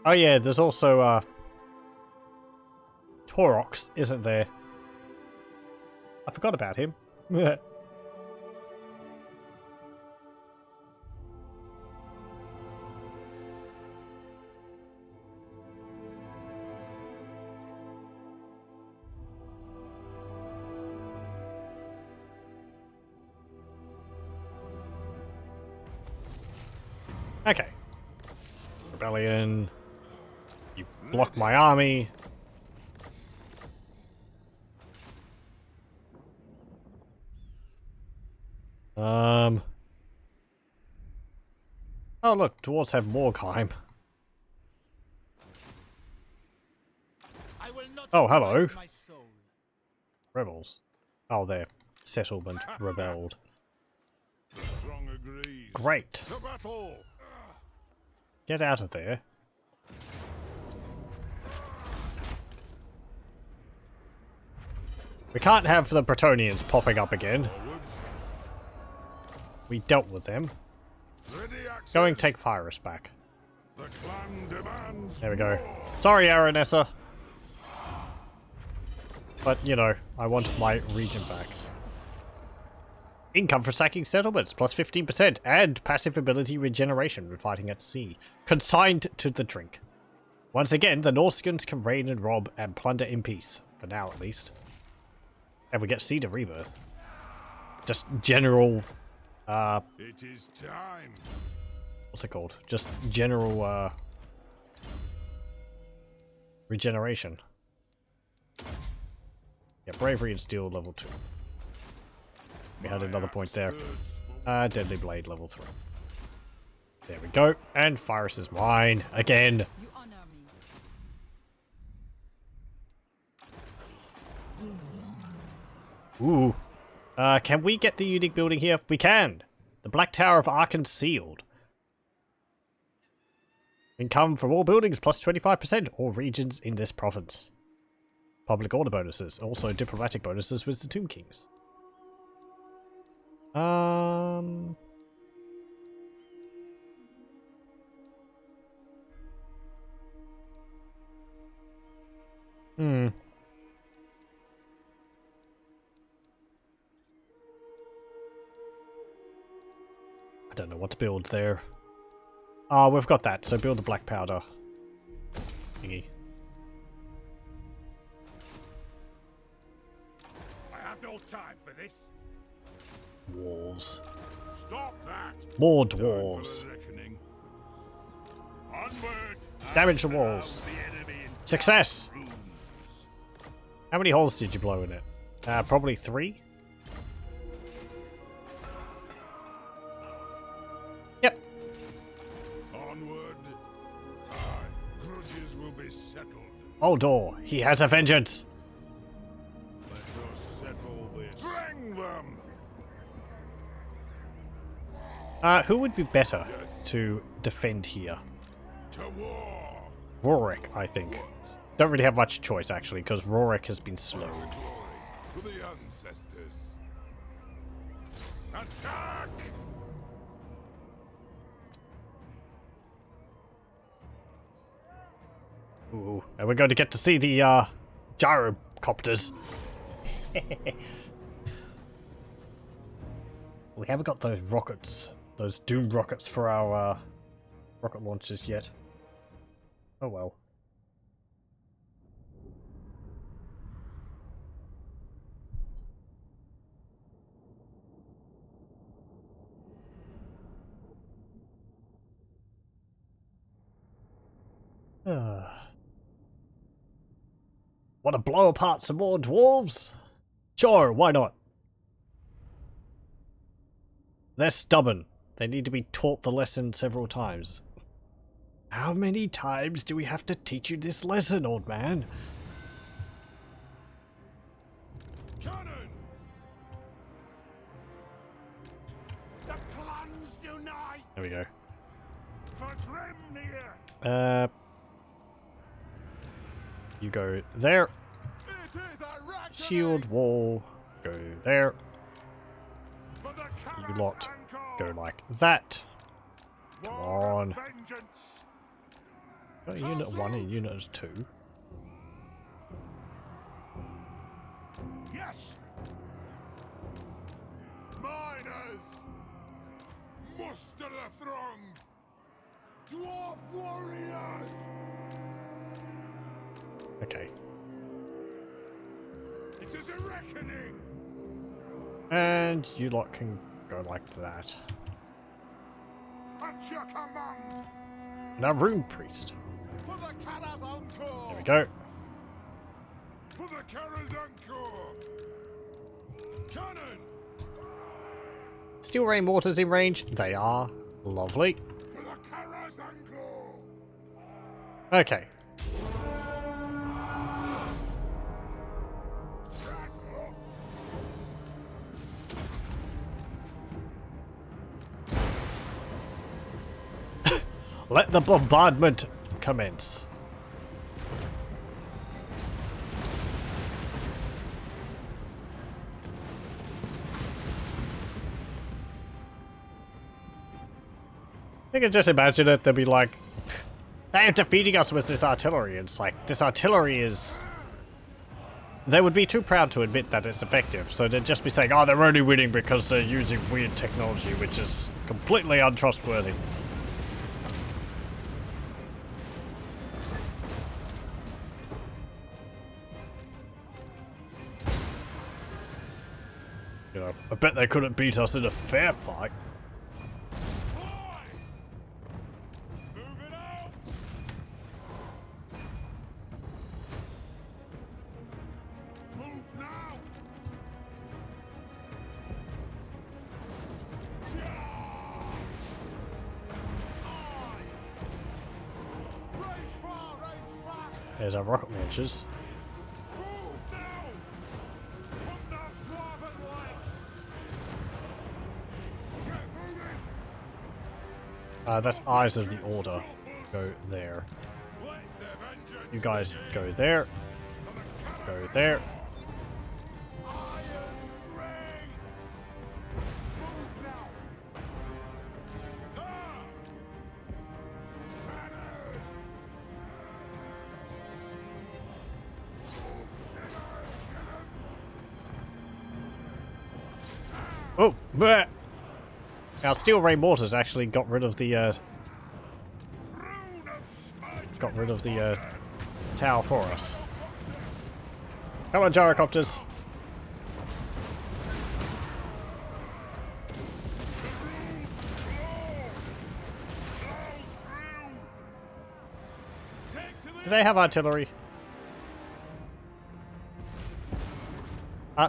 Oh yeah, there's also Torox, isn't there? I forgot about him. Okay. Rebellion. You block my army. Oh look, dwarves have Morgheim. Oh, hello. Rebels. Oh, they're settlement rebelled. Strong agrees. Great. To battle. Get out of there. We can't have the Bretonnians popping up again. Forwards. We dealt with them. Ready access. Going take Virus back. The clan demands. There we go. more. Sorry, Aranessa. But, you know, I want my region back. Income for sacking settlements, plus 15%, and passive ability regeneration when fighting at sea. Consigned to the drink. Once again, the Norskins can raid and rob and plunder in peace. For now, at least. And we get Seed of Rebirth. Just general, It is time. what's it called? Just general, regeneration. Yeah, Bravery and Steel level 2. We had another point there. Deadly Blade level 3. There we go. And Virus is mine again. You honor me. Ooh. Can we get the unique building here? We can. The Black Tower of Arkan Sealed. Income from all buildings plus 25%, all regions in this province. Public order bonuses, also diplomatic bonuses with the Tomb Kings. I don't know what to build there. Ah, we've got that, so build the black powder thingy. I have no time for this. Walls. Stop that. More Time for dwarves. the reckoning. Onward. Damage the and walls. surround the enemy in Success! rooms. How many holes did you blow in it? Probably 3? Yep. Onward. Aye. Grudges will be settled. Oldor, he has a vengeance! Let us settle this. Bring them. Who would be better to defend here? To war. Rorik, I think. Don't really have much choice, actually, because Rorik has been slowed. To glory. For the ancestors. Attack. Ooh, and we're going to get to see the, gyrocopters. We haven't got those rockets, those Doom rockets for our, rocket launchers yet. Oh well. Want to blow apart some more dwarves? Sure, why not? They're stubborn. They need to be taught the lesson several times. How many times do we have to teach you this lesson, old man? Cannon! The clans unite! There we go. For Grimnir! You go there. It is a reckoning! Shield wall. Go there. For the You Karaz lot A go Karak! like that. Come War of on. vengeance! Got a unit 1 and unit 2. Yes! Miners! Muster the throng! Dwarf warriors! Okay. It is a reckoning! And you lot can go like that. At your command! Now rune priest. For the Karaz A Karak! There we go. For the Karaz A Karak! Cannon! Steel rain mortars in range. They are. Lovely. For the Karaz A Karak! Okay. Let the bombardment commence. I can just imagine it, they'll be like, they're defeating us with this artillery. It's like, this artillery is... They would be too proud to admit that it's effective, so they'd just be saying, oh, they're only winning because they're using weird technology, which is completely untrustworthy. You know, I bet they couldn't beat us in a fair fight. Move it out! Move now! Range far, range fast! There's our rocket launchers. Move now! From those dwarven legs! Get moving! That's Eyes of the Order. Go there. Let the vengeance You guys go there. Go there. iron drinks! Move now! Turn! Cannon! Oh, bleh. Our steel ray mortars actually got rid of the tower for us. Come on, gyrocopters. Do they have artillery?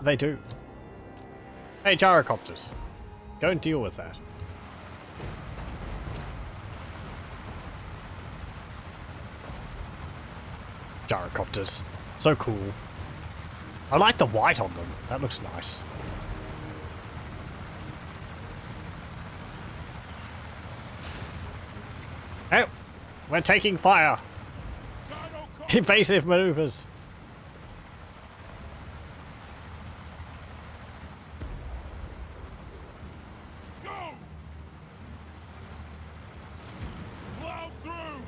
They do. Hey, gyrocopters. Go and deal with that. Gyrocopters. So cool. I like the white on them. That looks nice. Oh! We're taking fire! Invasive maneuvers! Go! Plow through!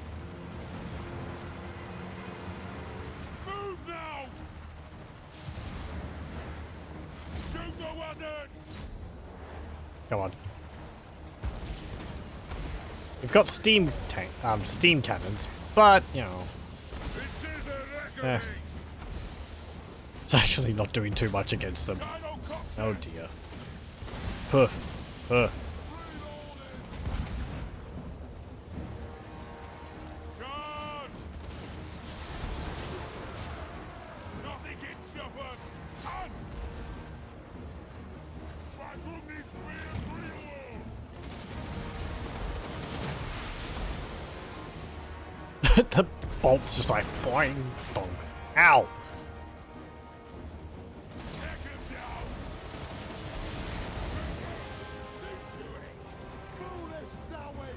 Move now! Shoot the wizards! Come on. We've got steam cannons, but, you know, It is a reckoning! it's actually not doing too much against them. Gyrocopter Oh dear. Puh. Puh. Charge! The bolts just like boing, bonk. Ow! Foolish Dawi!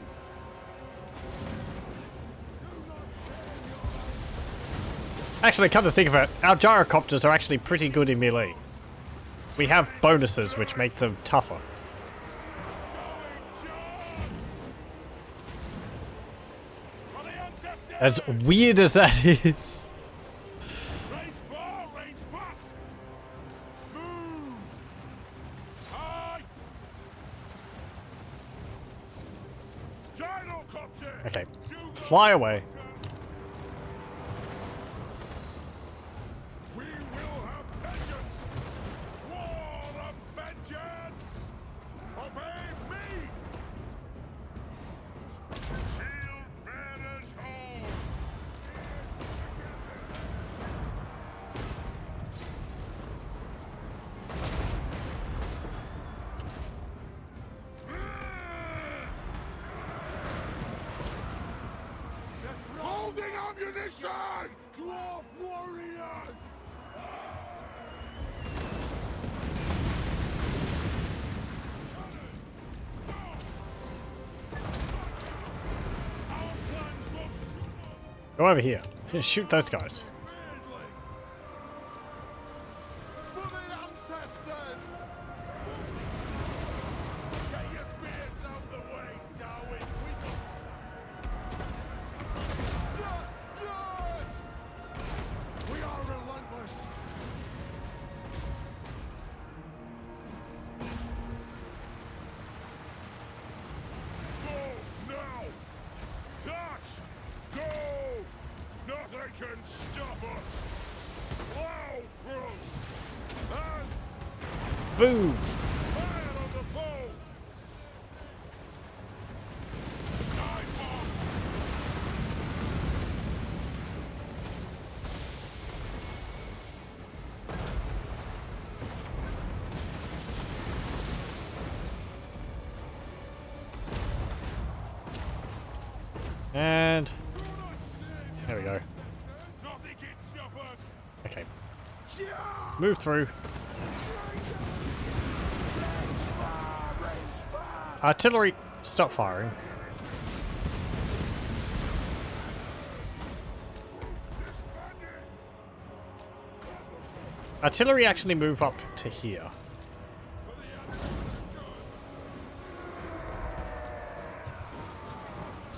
Actually, come to think of it, our gyrocopters are actually pretty good in melee. We have bonuses which make them tougher. As weird as that is. Range far, range fast. Move. High. Gyrocopter. Okay, fly away. We will have vengeance. War of vengeance. Obey me. Shield bearers home. Holding ammunition! Dwarf warriors! Our plans will shoot Go over here. Shoot those guys. Weirdly. For the ancestors! Get your beards out the way, Dawi. Yes! Yes! We are relentless! Go now! Dutch! Go! Nothing can stop us! Plow through! And Boom! fire on the foe! Dive bomb! And there we go. Nothing can stop us! Okay. Move through. Artillery, stop firing. Artillery actually move up to here.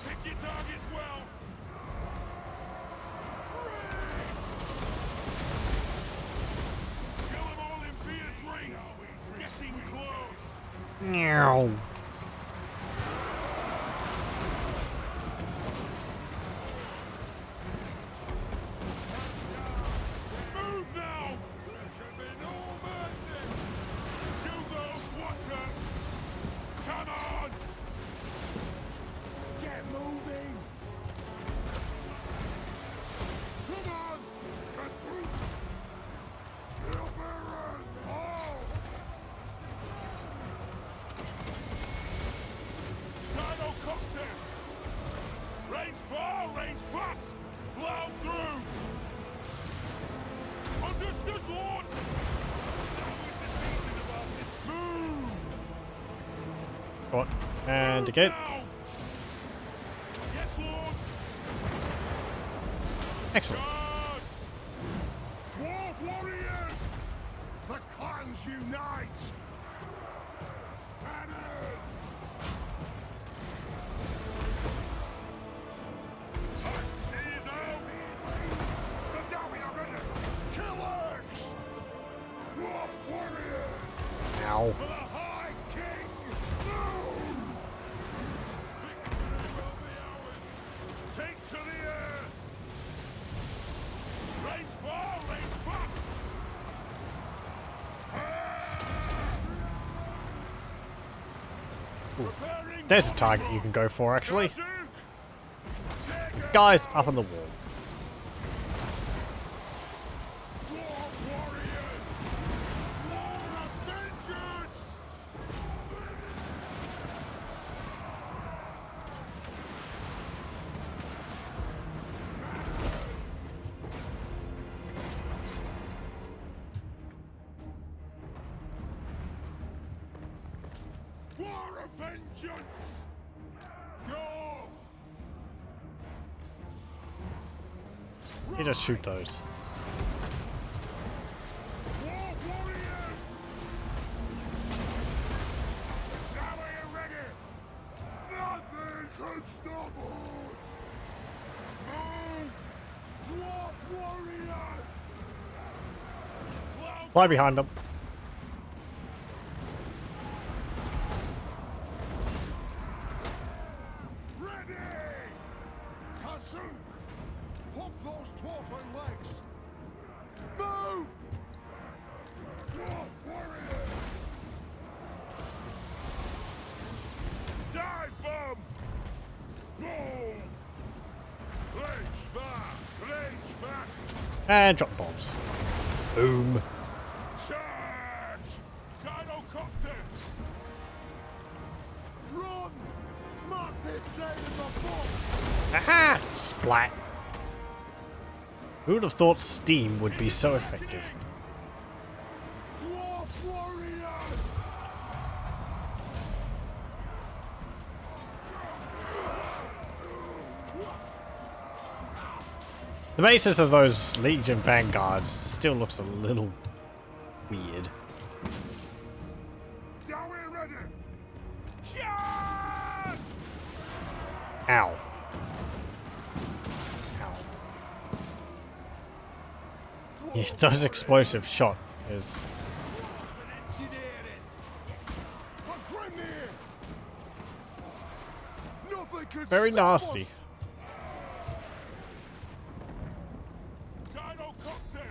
Pick your targets well! Kill them all in Beard's range! Getting close! Meow. Move now! There can be no mercy! To those waters! Come on! Get moving! Come on! Pursuit! Hill bearers! All! Gyrocopter! Range far, range fast! Plow through! Understood, Lord! Move! What? And again. Now! Yes, Lord! Excellent. Charge! Dwarf warriors! The clans unite! Banner! Axes out! The Dawi are ready! Killers! Dwarf warriors! Ow. For the High King! Move! Victory will be ours! Take to the air! Range far, range fast! Preparing There's a target you can go for, actually. Karaz A Guys up on the wall. Dwarf warriors! War of vengeance! vengeance! Go! You just shoot those. War warriors! Now are you ready? Nothing can stop us! Dwarf warriors! Fly behind them. Ready! Kazook! Pump those dwarfen legs! Move! Dwarf warrior! Dive bomb! Boom! Range fast! And drop bombs. Boom. Charge! Gyrocopter! Run! Mark this day in the book! Aha! Splat. Who would have thought steam would be so effective? Dwarf warriors! The basis of those Legion Vanguards still looks a little weird. Dawi ready! Charge! Ow. Ow. Yes, those explosive shot is For Grimnir! Nothing can very stop nasty. us. Gyrocopter!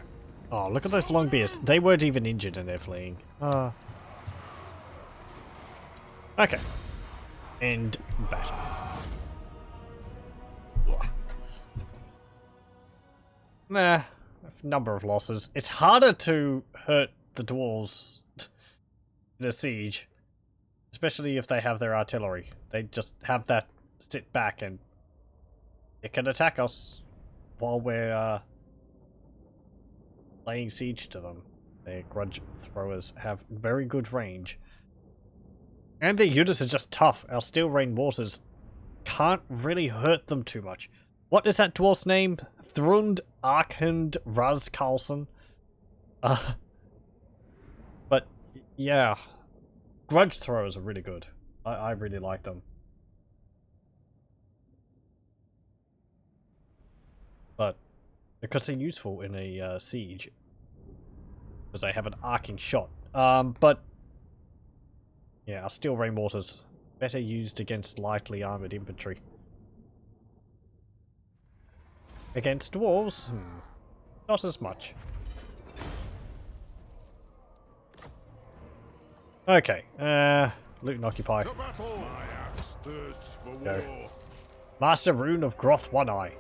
Oh, look at those long beards. They weren't even injured and they're fleeing. Okay. End battle. Nah, a number of losses. It's harder to hurt the dwarves in a siege, especially if they have their artillery. They just have that sit back and it can attack us while we're laying siege to them. Their grudge throwers have very good range. And their units are just tough. Our steel rain mortars can't really hurt them too much. What is that dwarf's name? Thrund Arkand Raz Carlson? But, yeah. Grudge throwers are really good. I really like them. But, because they're useful in a siege. Because they have an arcing shot. But, yeah, our steel rain mortars better used against lightly armored infantry. Against dwarves? Not as much. Okay, loot and occupy. To battle! My axe thirsts for Go. war. Master Rune of Groth One-Eye.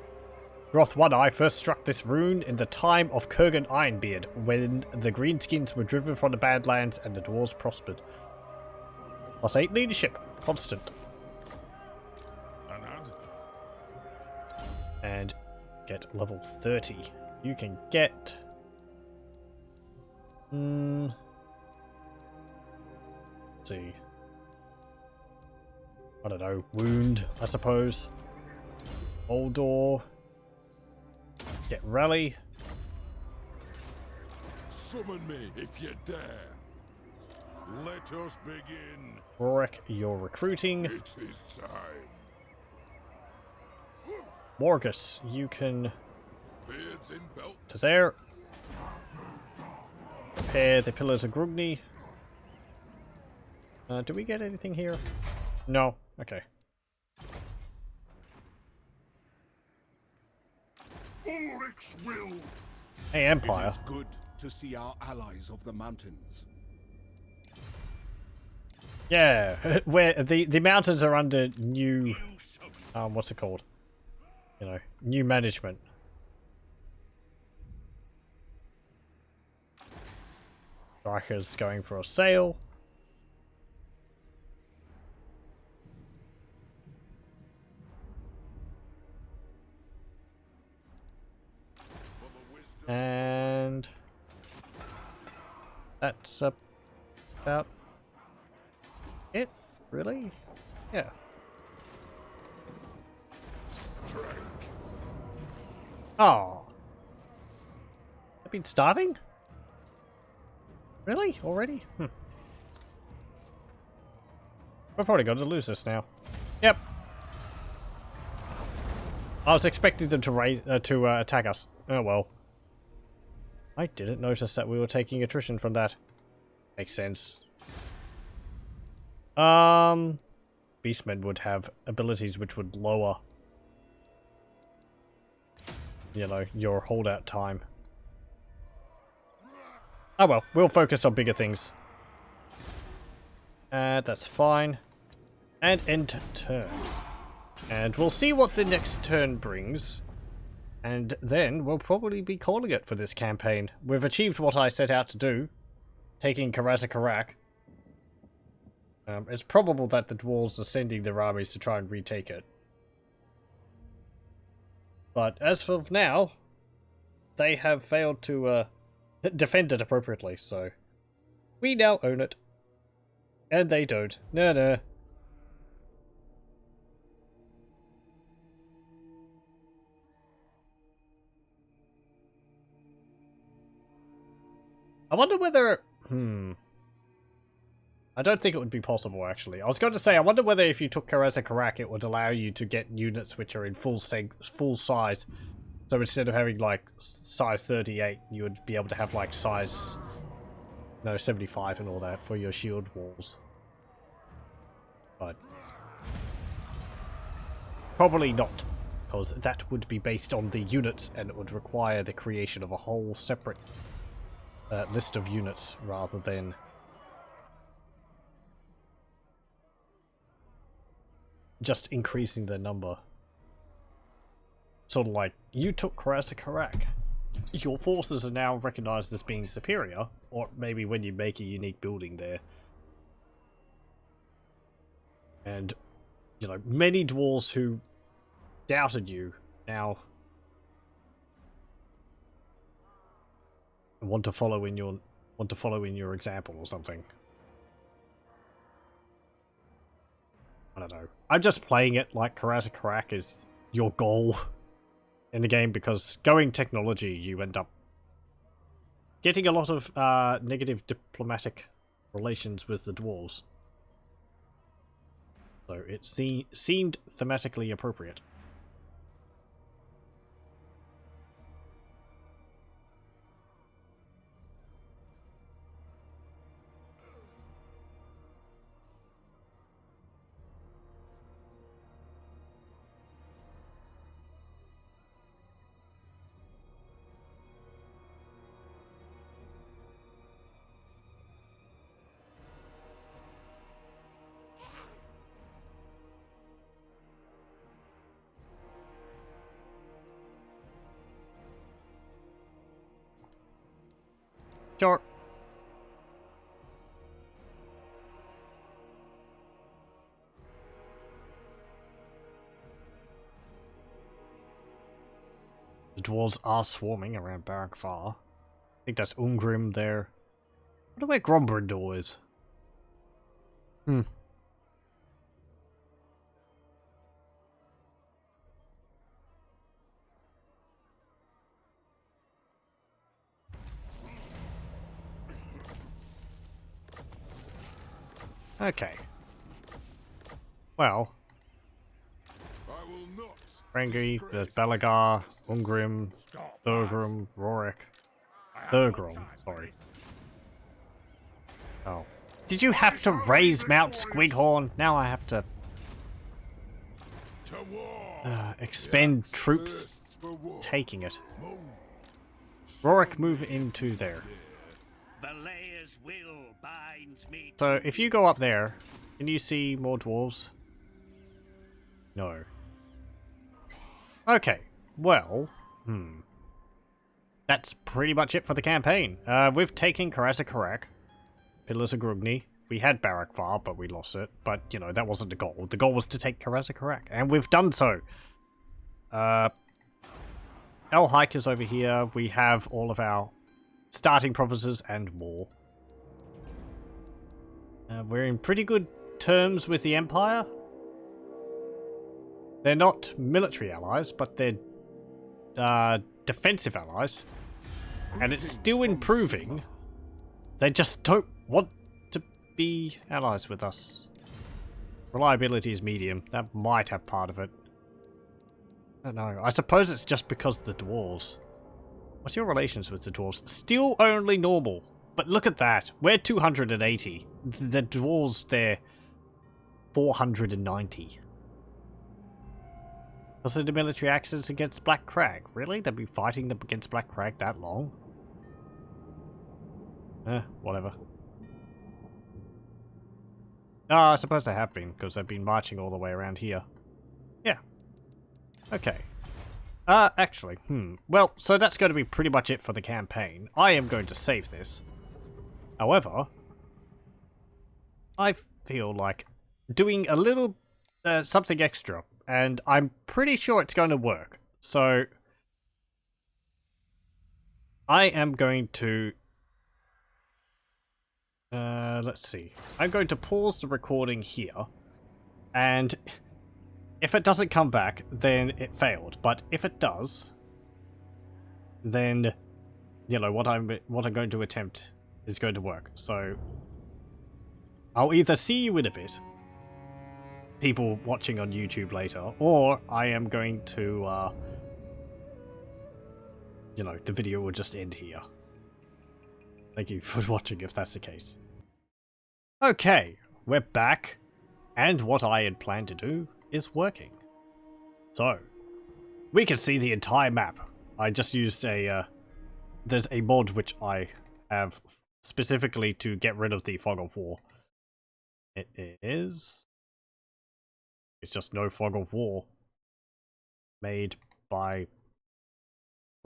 Groth One-Eye first struck this rune in the time of Kurgan Ironbeard, when the Greenskins were driven from the Badlands and the dwarves prospered. +8 leadership, constant. And get level 30. You can get... let's see. I don't know, wound, I suppose. Old door. Get rally. Summon me if you dare. Let us begin. Rorik, you're recruiting. It is time. Morgus, you can Beards in belt. to there. Repair the Pillars of Grugni. Do we get anything here? No. Okay. Ulrich's will. Hey, Empire. It is good to see our allies of the mountains. Yeah, where the mountains are under new, what's it called? You know, new management. Striker's going for a sail. And that's about it. Really? Yeah. Drink. Oh. I've been starving? Really? Already? We're probably going to lose this now. Yep. I was expecting them to attack us. Oh well. I didn't notice that we were taking attrition from that. Makes sense. Beastmen would have abilities which would lower, you know, your holdout time. Oh well, we'll focus on bigger things. That's fine. And end turn. And we'll see what the next turn brings. And then we'll probably be calling it for this campaign. We've achieved what I set out to do. Taking Karaz A Karak. It's probable that the dwarves are sending their armies to try and retake it. But as of now, they have failed to defend it appropriately, so we now own it. And they don't. No. I wonder whether... I don't think it would be possible, actually. I was going to say, I wonder whether if you took Karaz A Karak, it would allow you to get units which are in full size. So instead of having, like, size 38, you would be able to have, like, size... No, 75 and all that for your shield walls. But... probably not. Because that would be based on the units, and it would require the creation of a whole separate list of units, rather than... just increasing their number. Sort of like, you took Karaz A Karak. Your forces are now recognized as being superior, or maybe when you make a unique building there. And, you know, many dwarves who doubted you now want to follow in your example or something. I don't know. I'm just playing it like Karaz A Karak is your goal in the game, because going technology, you end up getting a lot of negative diplomatic relations with the dwarves. So it seemed thematically appropriate. Sure. The dwarves are swarming around Barak Var. I think that's Ungrim there. I wonder where Grombrindor is. Okay. Well. I will not. Rangi, there's Balagar, Ungrim, Thorgrim, Rorik. Thorgrim, sorry. Oh. Did you have to raise Mount Squighorn? Now I have to To war. expend troops taking it. Rorik, move into there. Valaya's will binds me. So if you go up there, can you see more dwarves? No. Okay, well, that's pretty much it for the campaign. We've taken Karaz A Karak, Pillars of Grugni. We had Barak Var, but we lost it. But, you know, that wasn't the goal. The goal was to take Karaz A Karak, and we've done so. El Hike is over here. We have all of our starting provinces and more. We're in pretty good terms with the Empire. They're not military allies, but they're defensive allies. And it's still improving. They just don't want to be allies with us. Reliability is medium. That might have part of it. I don't know. I suppose it's just because of the dwarves. What's your relations with the dwarves? Still only normal. But look at that. We're 280. The dwarves, they're 490. Also the military actions against Black Crag. Really? They've been fighting them against Black Crag that long? Whatever. No, I suppose they have been, because they've been marching all the way around here. Yeah. Okay. Actually, well, so that's going to be pretty much it for the campaign. I am going to save this. However, I feel like doing a little, something extra, and I'm pretty sure it's going to work. So, I am going to, let's see. I'm going to pause the recording here, and if it doesn't come back, then it failed. But if it does, then, you know, what I'm going to attempt is going to work. So, I'll either see you in a bit, people watching on YouTube later, or I am going to, you know, the video will just end here. Thank you for watching if that's the case. Okay, we're back, and what I had planned to do is working. So, we can see the entire map. I just used a, there's a mod which I have specifically to get rid of the fog of war. It is... It's just no fog of war. Made by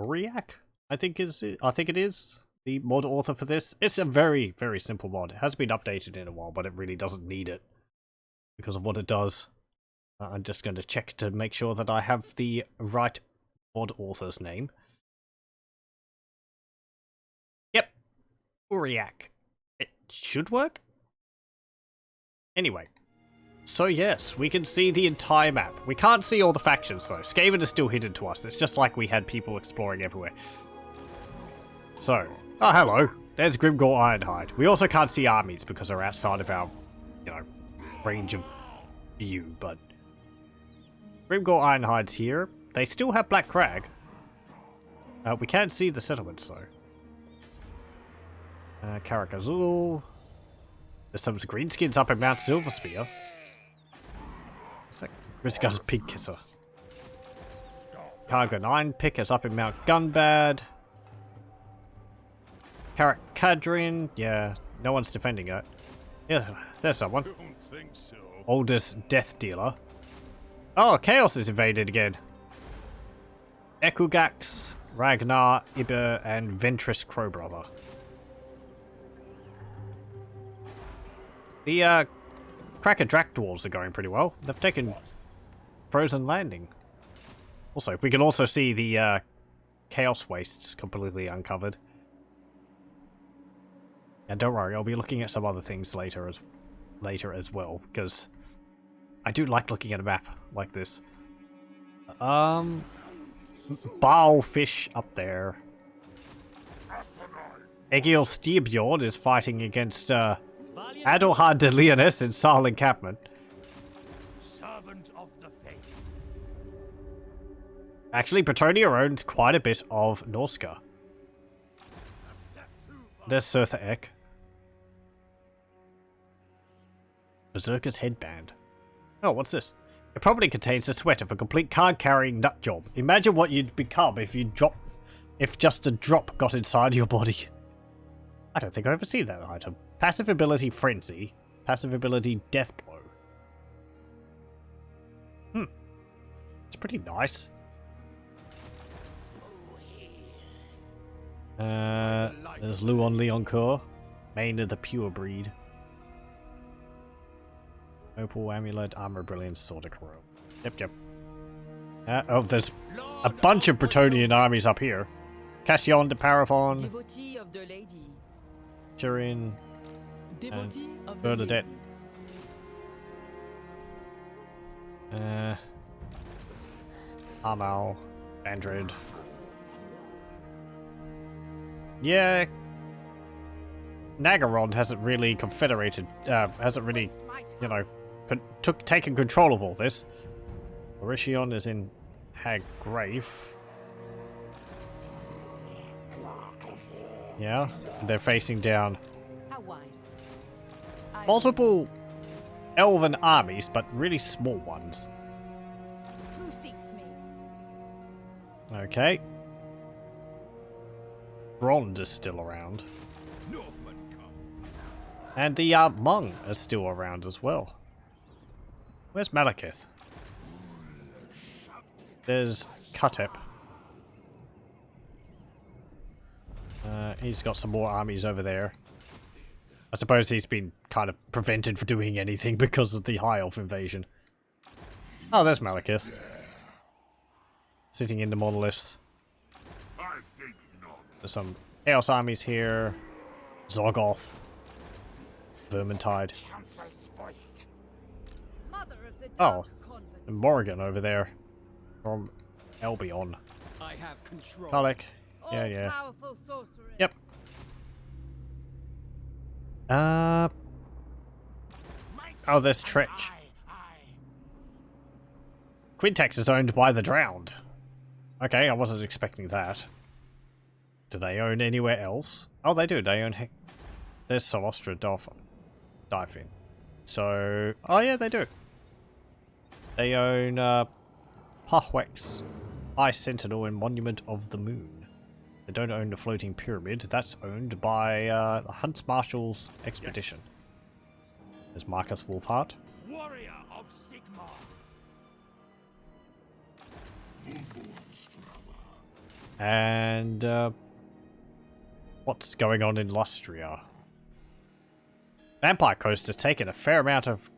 Uriak, I think it is the mod author for this. It's a very, very simple mod. It hasn't been updated in a while, but it really doesn't need it because of what it does. I'm just going to check to make sure that I have the right mod author's name. Yep. Uriak. It should work? Anyway. So yes, we can see the entire map. We can't see all the factions though. Skaven is still hidden to us. It's just like we had people exploring everywhere. So, oh hello. There's Grimgor Ironhide. We also can't see armies because they're outside of our, you know, range of view, but Grimgor Ironhide's here. They still have Black Crag. We can't see the settlements though. Karak Azul. There's some greenskins up in Mount Silverspear. What's that? Grisgar's Pig Kisser. Cargo 9 Pick is up in Mount Gunbad. Karak Kadrin. Yeah, no one's defending it. Yeah, there's someone. Don't think so. Oldest Death Dealer. Oh, Chaos is invaded again. Ekugax, Ragnar, Iber, and Ventress Crowbrother. The Cracker Drak Dwarves are going pretty well. They've taken Frozen Landing. Also, we can also see the Chaos Wastes completely uncovered. And don't worry, I'll be looking at some other things later as well, because I do like looking at a map like this. Bowfish up there. Egil Stiebjord is fighting against Adolhard de Leonis in Saal Encampment. Servant of the faith. Actually, Bretonia owns quite a bit of Norska. There's Surtha Ek. Berserker's Headband. Oh, what's this? It probably contains the sweat of a complete card-carrying nut job. Imagine what you'd become if just a drop got inside your body. I don't think I've ever seen that item. Passive ability Frenzy. Passive ability Deathblow. It's pretty nice. There's Luon Leoncourt. Main of the Pure Breed. Opal Amulet, Armor Brilliance, Sword of Corel. Yep. Oh, there's a bunch of Bretonnian armies up here. Cassion de Paraphon, Devotee of the Lady. Turin, and Bernadette. Armal, Bandred. Yeah. Nagaron hasn't really you know, taken control of all this. Orishion is in Haggrave. Yeah, they're facing down How wise. multiple elven armies, but really small ones. Who seeks me? Okay. Brond is still around. Northmen come. And the Hmong are still around as well. Where's Malekith? There's Kutep. He's got some more armies over there. I suppose he's been kind of prevented from doing anything because of the High Elf invasion. Oh, there's Malekith. Sitting in the monoliths. I think not. There's some Chaos armies here. Zorgoth. Vermintide. Council's voice. Mother of the Oh, Dwarfs convent. and Morrigan over there. From Albion. I have control. Dalek. Yeah, All yeah. powerful sorceress. Yep. Oh, there's Tretch. Quintex is owned by the Drowned. Okay, I wasn't expecting that. Do they own anywhere else? Oh, they do. They own... There's Solostra Dwarfen. So... Oh, yeah, they do. They own Pahwex, High Sentinel, and Monument of the Moon. They don't own the Floating Pyramid. That's owned by the Hunts Marshal's Expedition. There's Marcus Wolfhart. Warrior of Sigmar. And what's going on in Lustria? Vampire Coast has taken a fair amount of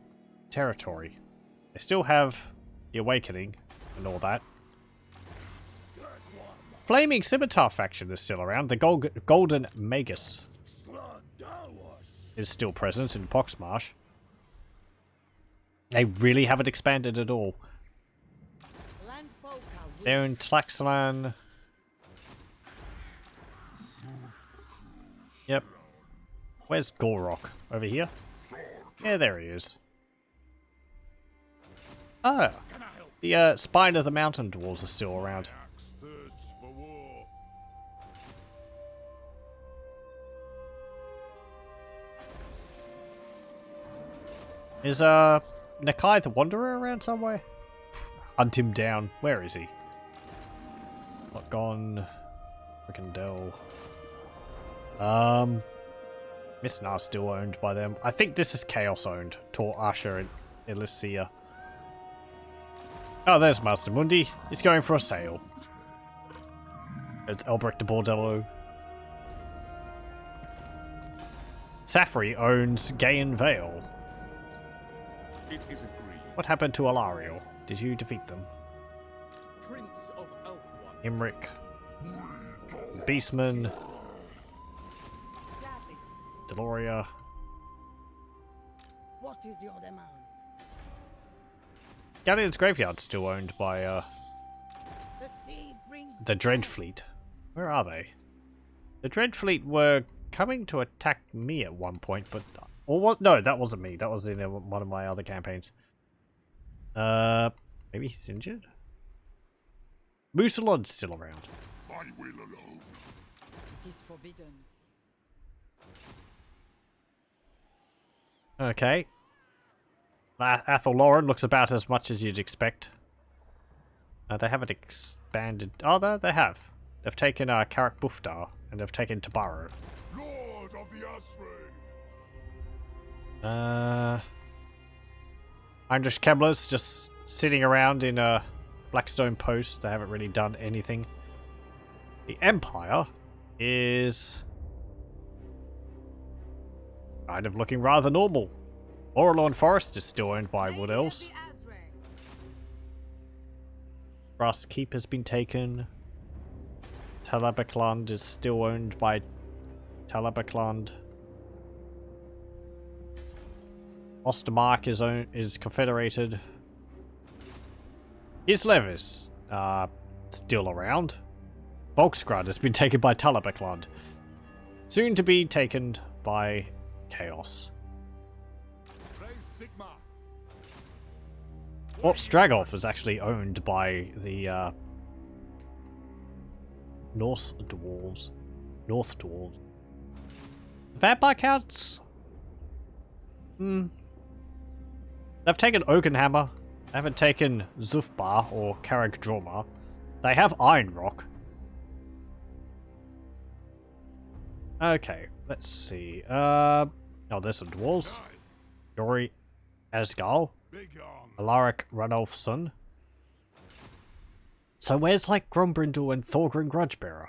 territory. They still have the Awakening and all that. Flaming Scimitar faction is still around. The Golden Magus is still present in Poxmarsh. They really haven't expanded at all. Landfolk are They're in Tlaxalan. Yep. Where's Gorok? Over here? Yeah, there he is. Ah, the Spine of the Mountain Dwarves are still around. Axe thirsts for war. Is Nakai the Wanderer around somewhere? Hunt him down. Where is he? Not gone. Frickin' Dell. Mistnar's still owned by them. I think this is Chaos owned. Tor Asher and Elysia. Oh, there's Master Mundi. He's going for a sail. It's Elbrick de Bordello. Safri owns Gayan Vale. It is agreed. What happened to Alariel? Did you defeat them? Prince of Elfwan. Imric. Beastman. gladly. Deloria. What is your demand? Galleon's Graveyard's still owned by The sea brings the Dreadfleet. Where are they? The Dreadfleet were coming to attack me at one point, but... Or what? No, that wasn't me. That was in one of my other campaigns. Maybe he's injured? Musalon's still around. I will alone. It is forbidden. Okay. Athel Lauren looks about as much as you'd expect. They haven't expanded... Oh, they have. They've taken Karak Buftar, and they've taken Tabaro. Lord of the Asri. Heinrich Kemmler's just sitting around in a Blackstone Post. They haven't really done anything. The Empire is kind of looking rather normal. Orlorn Forest is still owned by Wood Elves. Brass Keep has been taken. Talabakland is still owned by Talabakland. Ostermark is confederated. Islev is still around. Volksgrad has been taken by Talabekland. Soon to be taken by Chaos. Raise Sigma. Fort Stragov is actually owned by the North Dwarves. Vampire counts? They've taken Oakenhammer. They haven't taken Zufbar or Karak Droma. They have Iron Rock. Okay, let's see. Oh, there's some dwarves. Yori Asgal. Big on. Alaric Ranulfson. So where's like Grombrindle and Thorgrim Grudgebearer?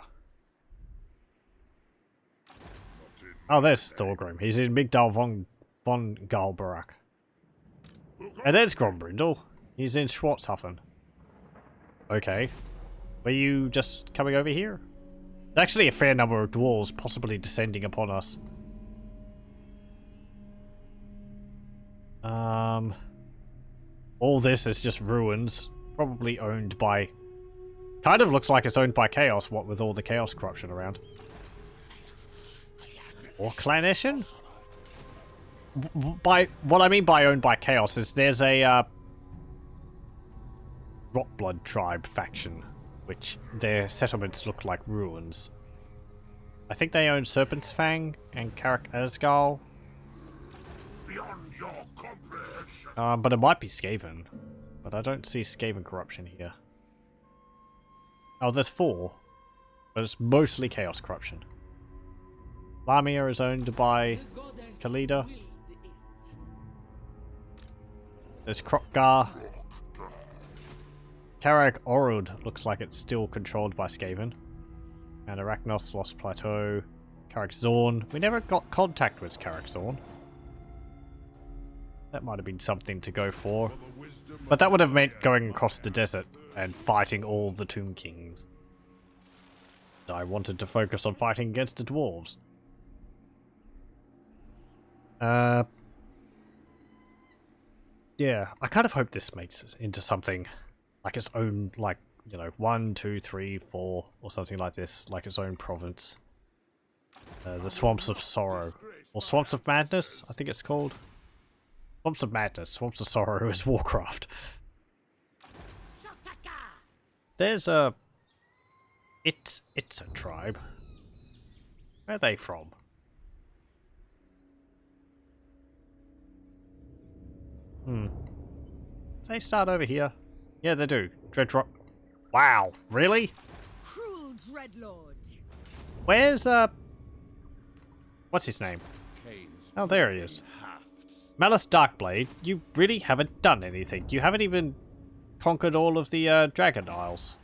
Oh, there's Thorgrim. He's in Migdal von Galbarak. And there's Grombrindle. He's in Schwarzhofen. Okay. Were you just coming over here? Actually a fair number of dwarves possibly descending upon us. All this is just ruins. Probably owned by... Kind of looks like it's owned by Chaos, what with all the Chaos corruption around. Or Clanation? By what I mean by owned by Chaos is there's a Rotblood tribe faction, which their settlements look like ruins. I think they own Serpent's Fang and Karak Asgal. Beyond your comprehension. But it might be Skaven. But I don't see Skaven corruption here. Oh, there's 4. But it's mostly Chaos corruption. Lamia is owned by Khalida. There's Krokgar. Karak Orud looks like it's still controlled by Skaven. And Arachnos, Lost Plateau. Karak Zorn. We never got contact with Karak Zorn. That might have been something to go for. But that would have meant going across the desert and fighting all the Tomb Kings. I wanted to focus on fighting against the dwarves. Yeah, I kind of hope this makes it into something like its own, like, you know, 1, 2, 3, 4, or something like this, like its own province. The Swamps of Sorrow. Or Swamps of Madness, I think it's called. Swamps of Madness. Swamps of Sorrow is Warcraft. There's a... It's a tribe. Where are they from? They start over here. Yeah, they do. Dreadrock. Wow, really? Cruel Dreadlord. Where's, what's his name? Oh, there he is. Malice Darkblade, you really haven't done anything. You haven't even conquered all of the, Dragon Isles.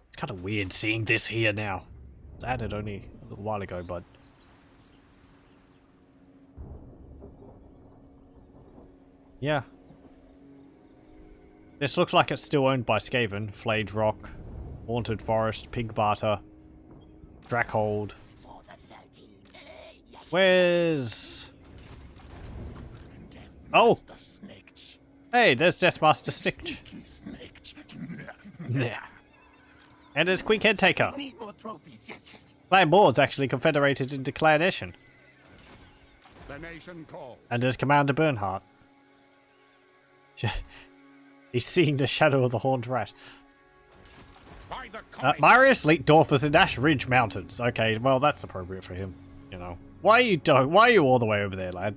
It's kind of weird seeing this here now. It was added only a little while ago, but... Yeah. This looks like it's still owned by Skaven. Flayed Rock, Haunted Forest, Pig Barter, Drackhold. Where's... Oh! Hey, there's Deathmaster Stitch. Yeah. And there's Quick Head Taker. Clan Board's actually confederated into Clan Eshin. The nation calls. And there's Commander Bernhardt. He's seeing the shadow of the Horned Rat. By the coin. Marius Leetdorf is in Ash Ridge Mountains. Okay, well that's appropriate for him, you know. Why are you all the way over there, lad?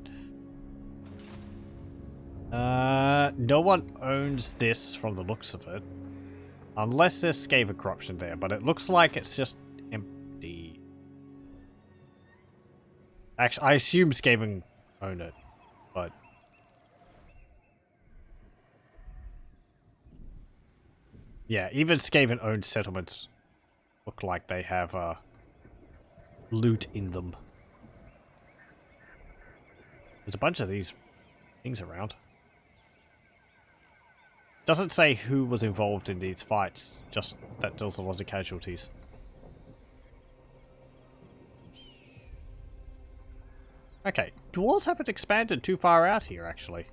No one owns this from the looks of it. Unless there's Skaven corruption there, but it looks like it's just empty. Actually, I assume Skaven own it, but... Yeah, even Skaven-owned settlements look like they have, loot in them. There's a bunch of these things around. Doesn't say who was involved in these fights, just that there's a lot of casualties. Okay, dwarves haven't expanded too far out here, actually.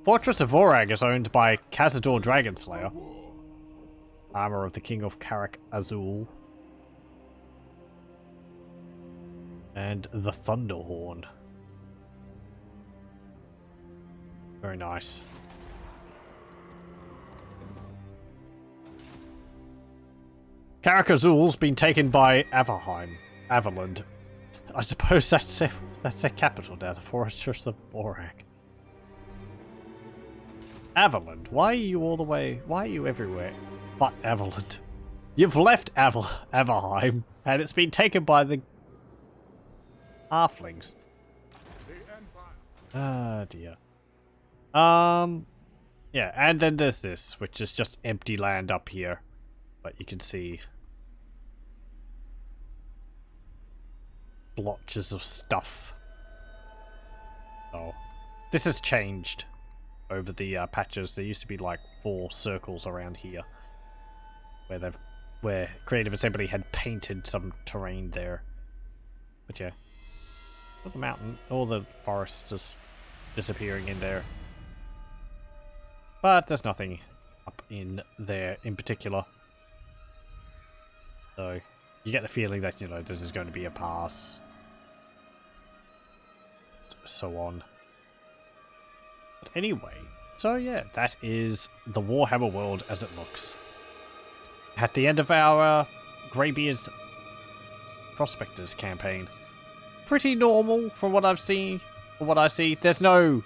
Fortress of Vorag is owned by Cazador Dragonslayer. Armor of the King of Karak Azul. And the Thunderhorn. Very nice. Karak Azul's been taken by Averland. I suppose that's their capital now, the Fortress of Vorag. Averland, why are you all the way? Why are you everywhere? But Averland. You've left Averheim, and it's been taken by the halflings. Ah, dear. Yeah, and then there's this, which is just empty land up here. But you can see blotches of stuff. Oh, this has changed over the patches. There used to be like 4 circles around here where Creative Assembly had painted some terrain there. But yeah, all the mountain, all the forest is disappearing in there. But there's nothing up in there in particular. So you get the feeling that, you know, this is going to be a pass. So on. But anyway, so yeah, that is the Warhammer world as it looks. At the end of our Greybeard's Prospectors campaign. Pretty normal from what I've seen. From what I see. There's no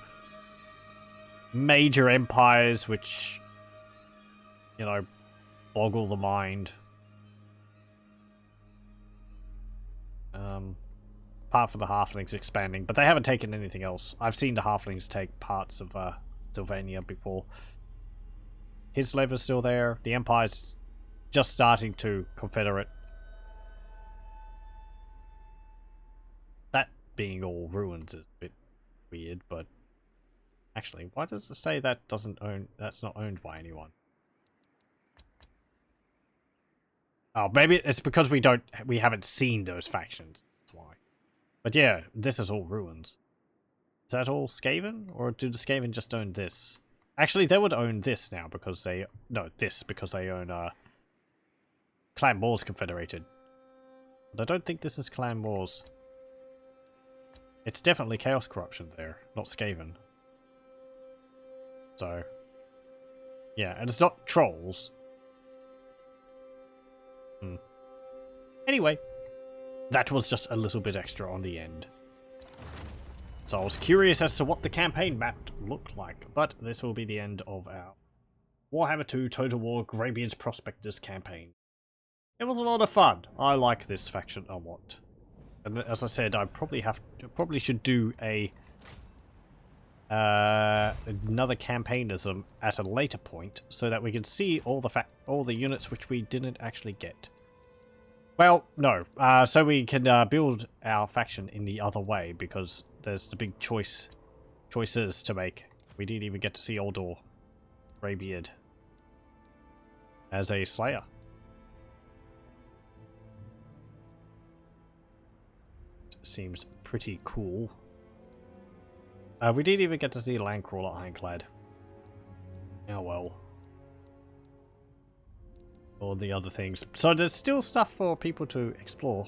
major empires which, you know, boggle the mind. Apart from the halflings expanding, but they haven't taken anything else. I've seen the halflings take parts of Sylvania before. Hislev is still there. The Empire's just starting to confederate. That being all ruins is a bit weird, but actually, why does it say that that's not owned by anyone? Oh, maybe it's because we haven't seen those factions. That's why. But yeah, this is all ruins. Is that all Skaven? Or do the Skaven just own this? Actually, they would own this now because they... No, this because they own Clan Wars Confederated. But I don't think this is Clan Wars. It's definitely Chaos Corruption there, not Skaven. So... yeah, and it's not Trolls. Anyway, that was just a little bit extra on the end. So I was curious as to what the campaign map looked like, but this will be the end of our Warhammer 2 Total War Greybeard's Prospectors campaign. It was a lot of fun. I like this faction a lot. And as I said, I probably should do another campaignism at a later point so that we can see all the units which we didn't actually get. Well, no. So we can build our faction in the other way, because there's the big choices to make. We didn't even get to see Aldor Greybeard as a Slayer. Seems pretty cool. We didn't even get to see Landcrawler Ironclad. Oh well. Or the other things. So there's still stuff for people to explore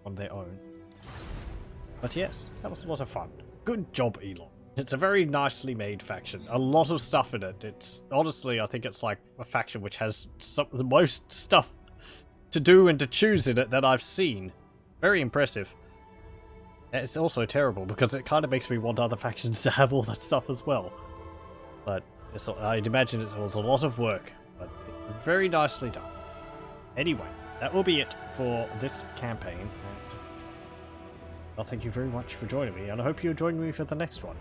on their own. But yes, that was a lot of fun. Good job, Elon. It's a very nicely made faction. A lot of stuff in it. It's honestly, I think it's like a faction which has the most stuff to do and to choose in it that I've seen. Very impressive. It's also terrible because it kind of makes me want other factions to have all that stuff as well. But I'd imagine it was a lot of work. But very nicely done. Anyway, that will be it for this campaign. Well, thank you very much for joining me, and I hope you'll join me for the next one.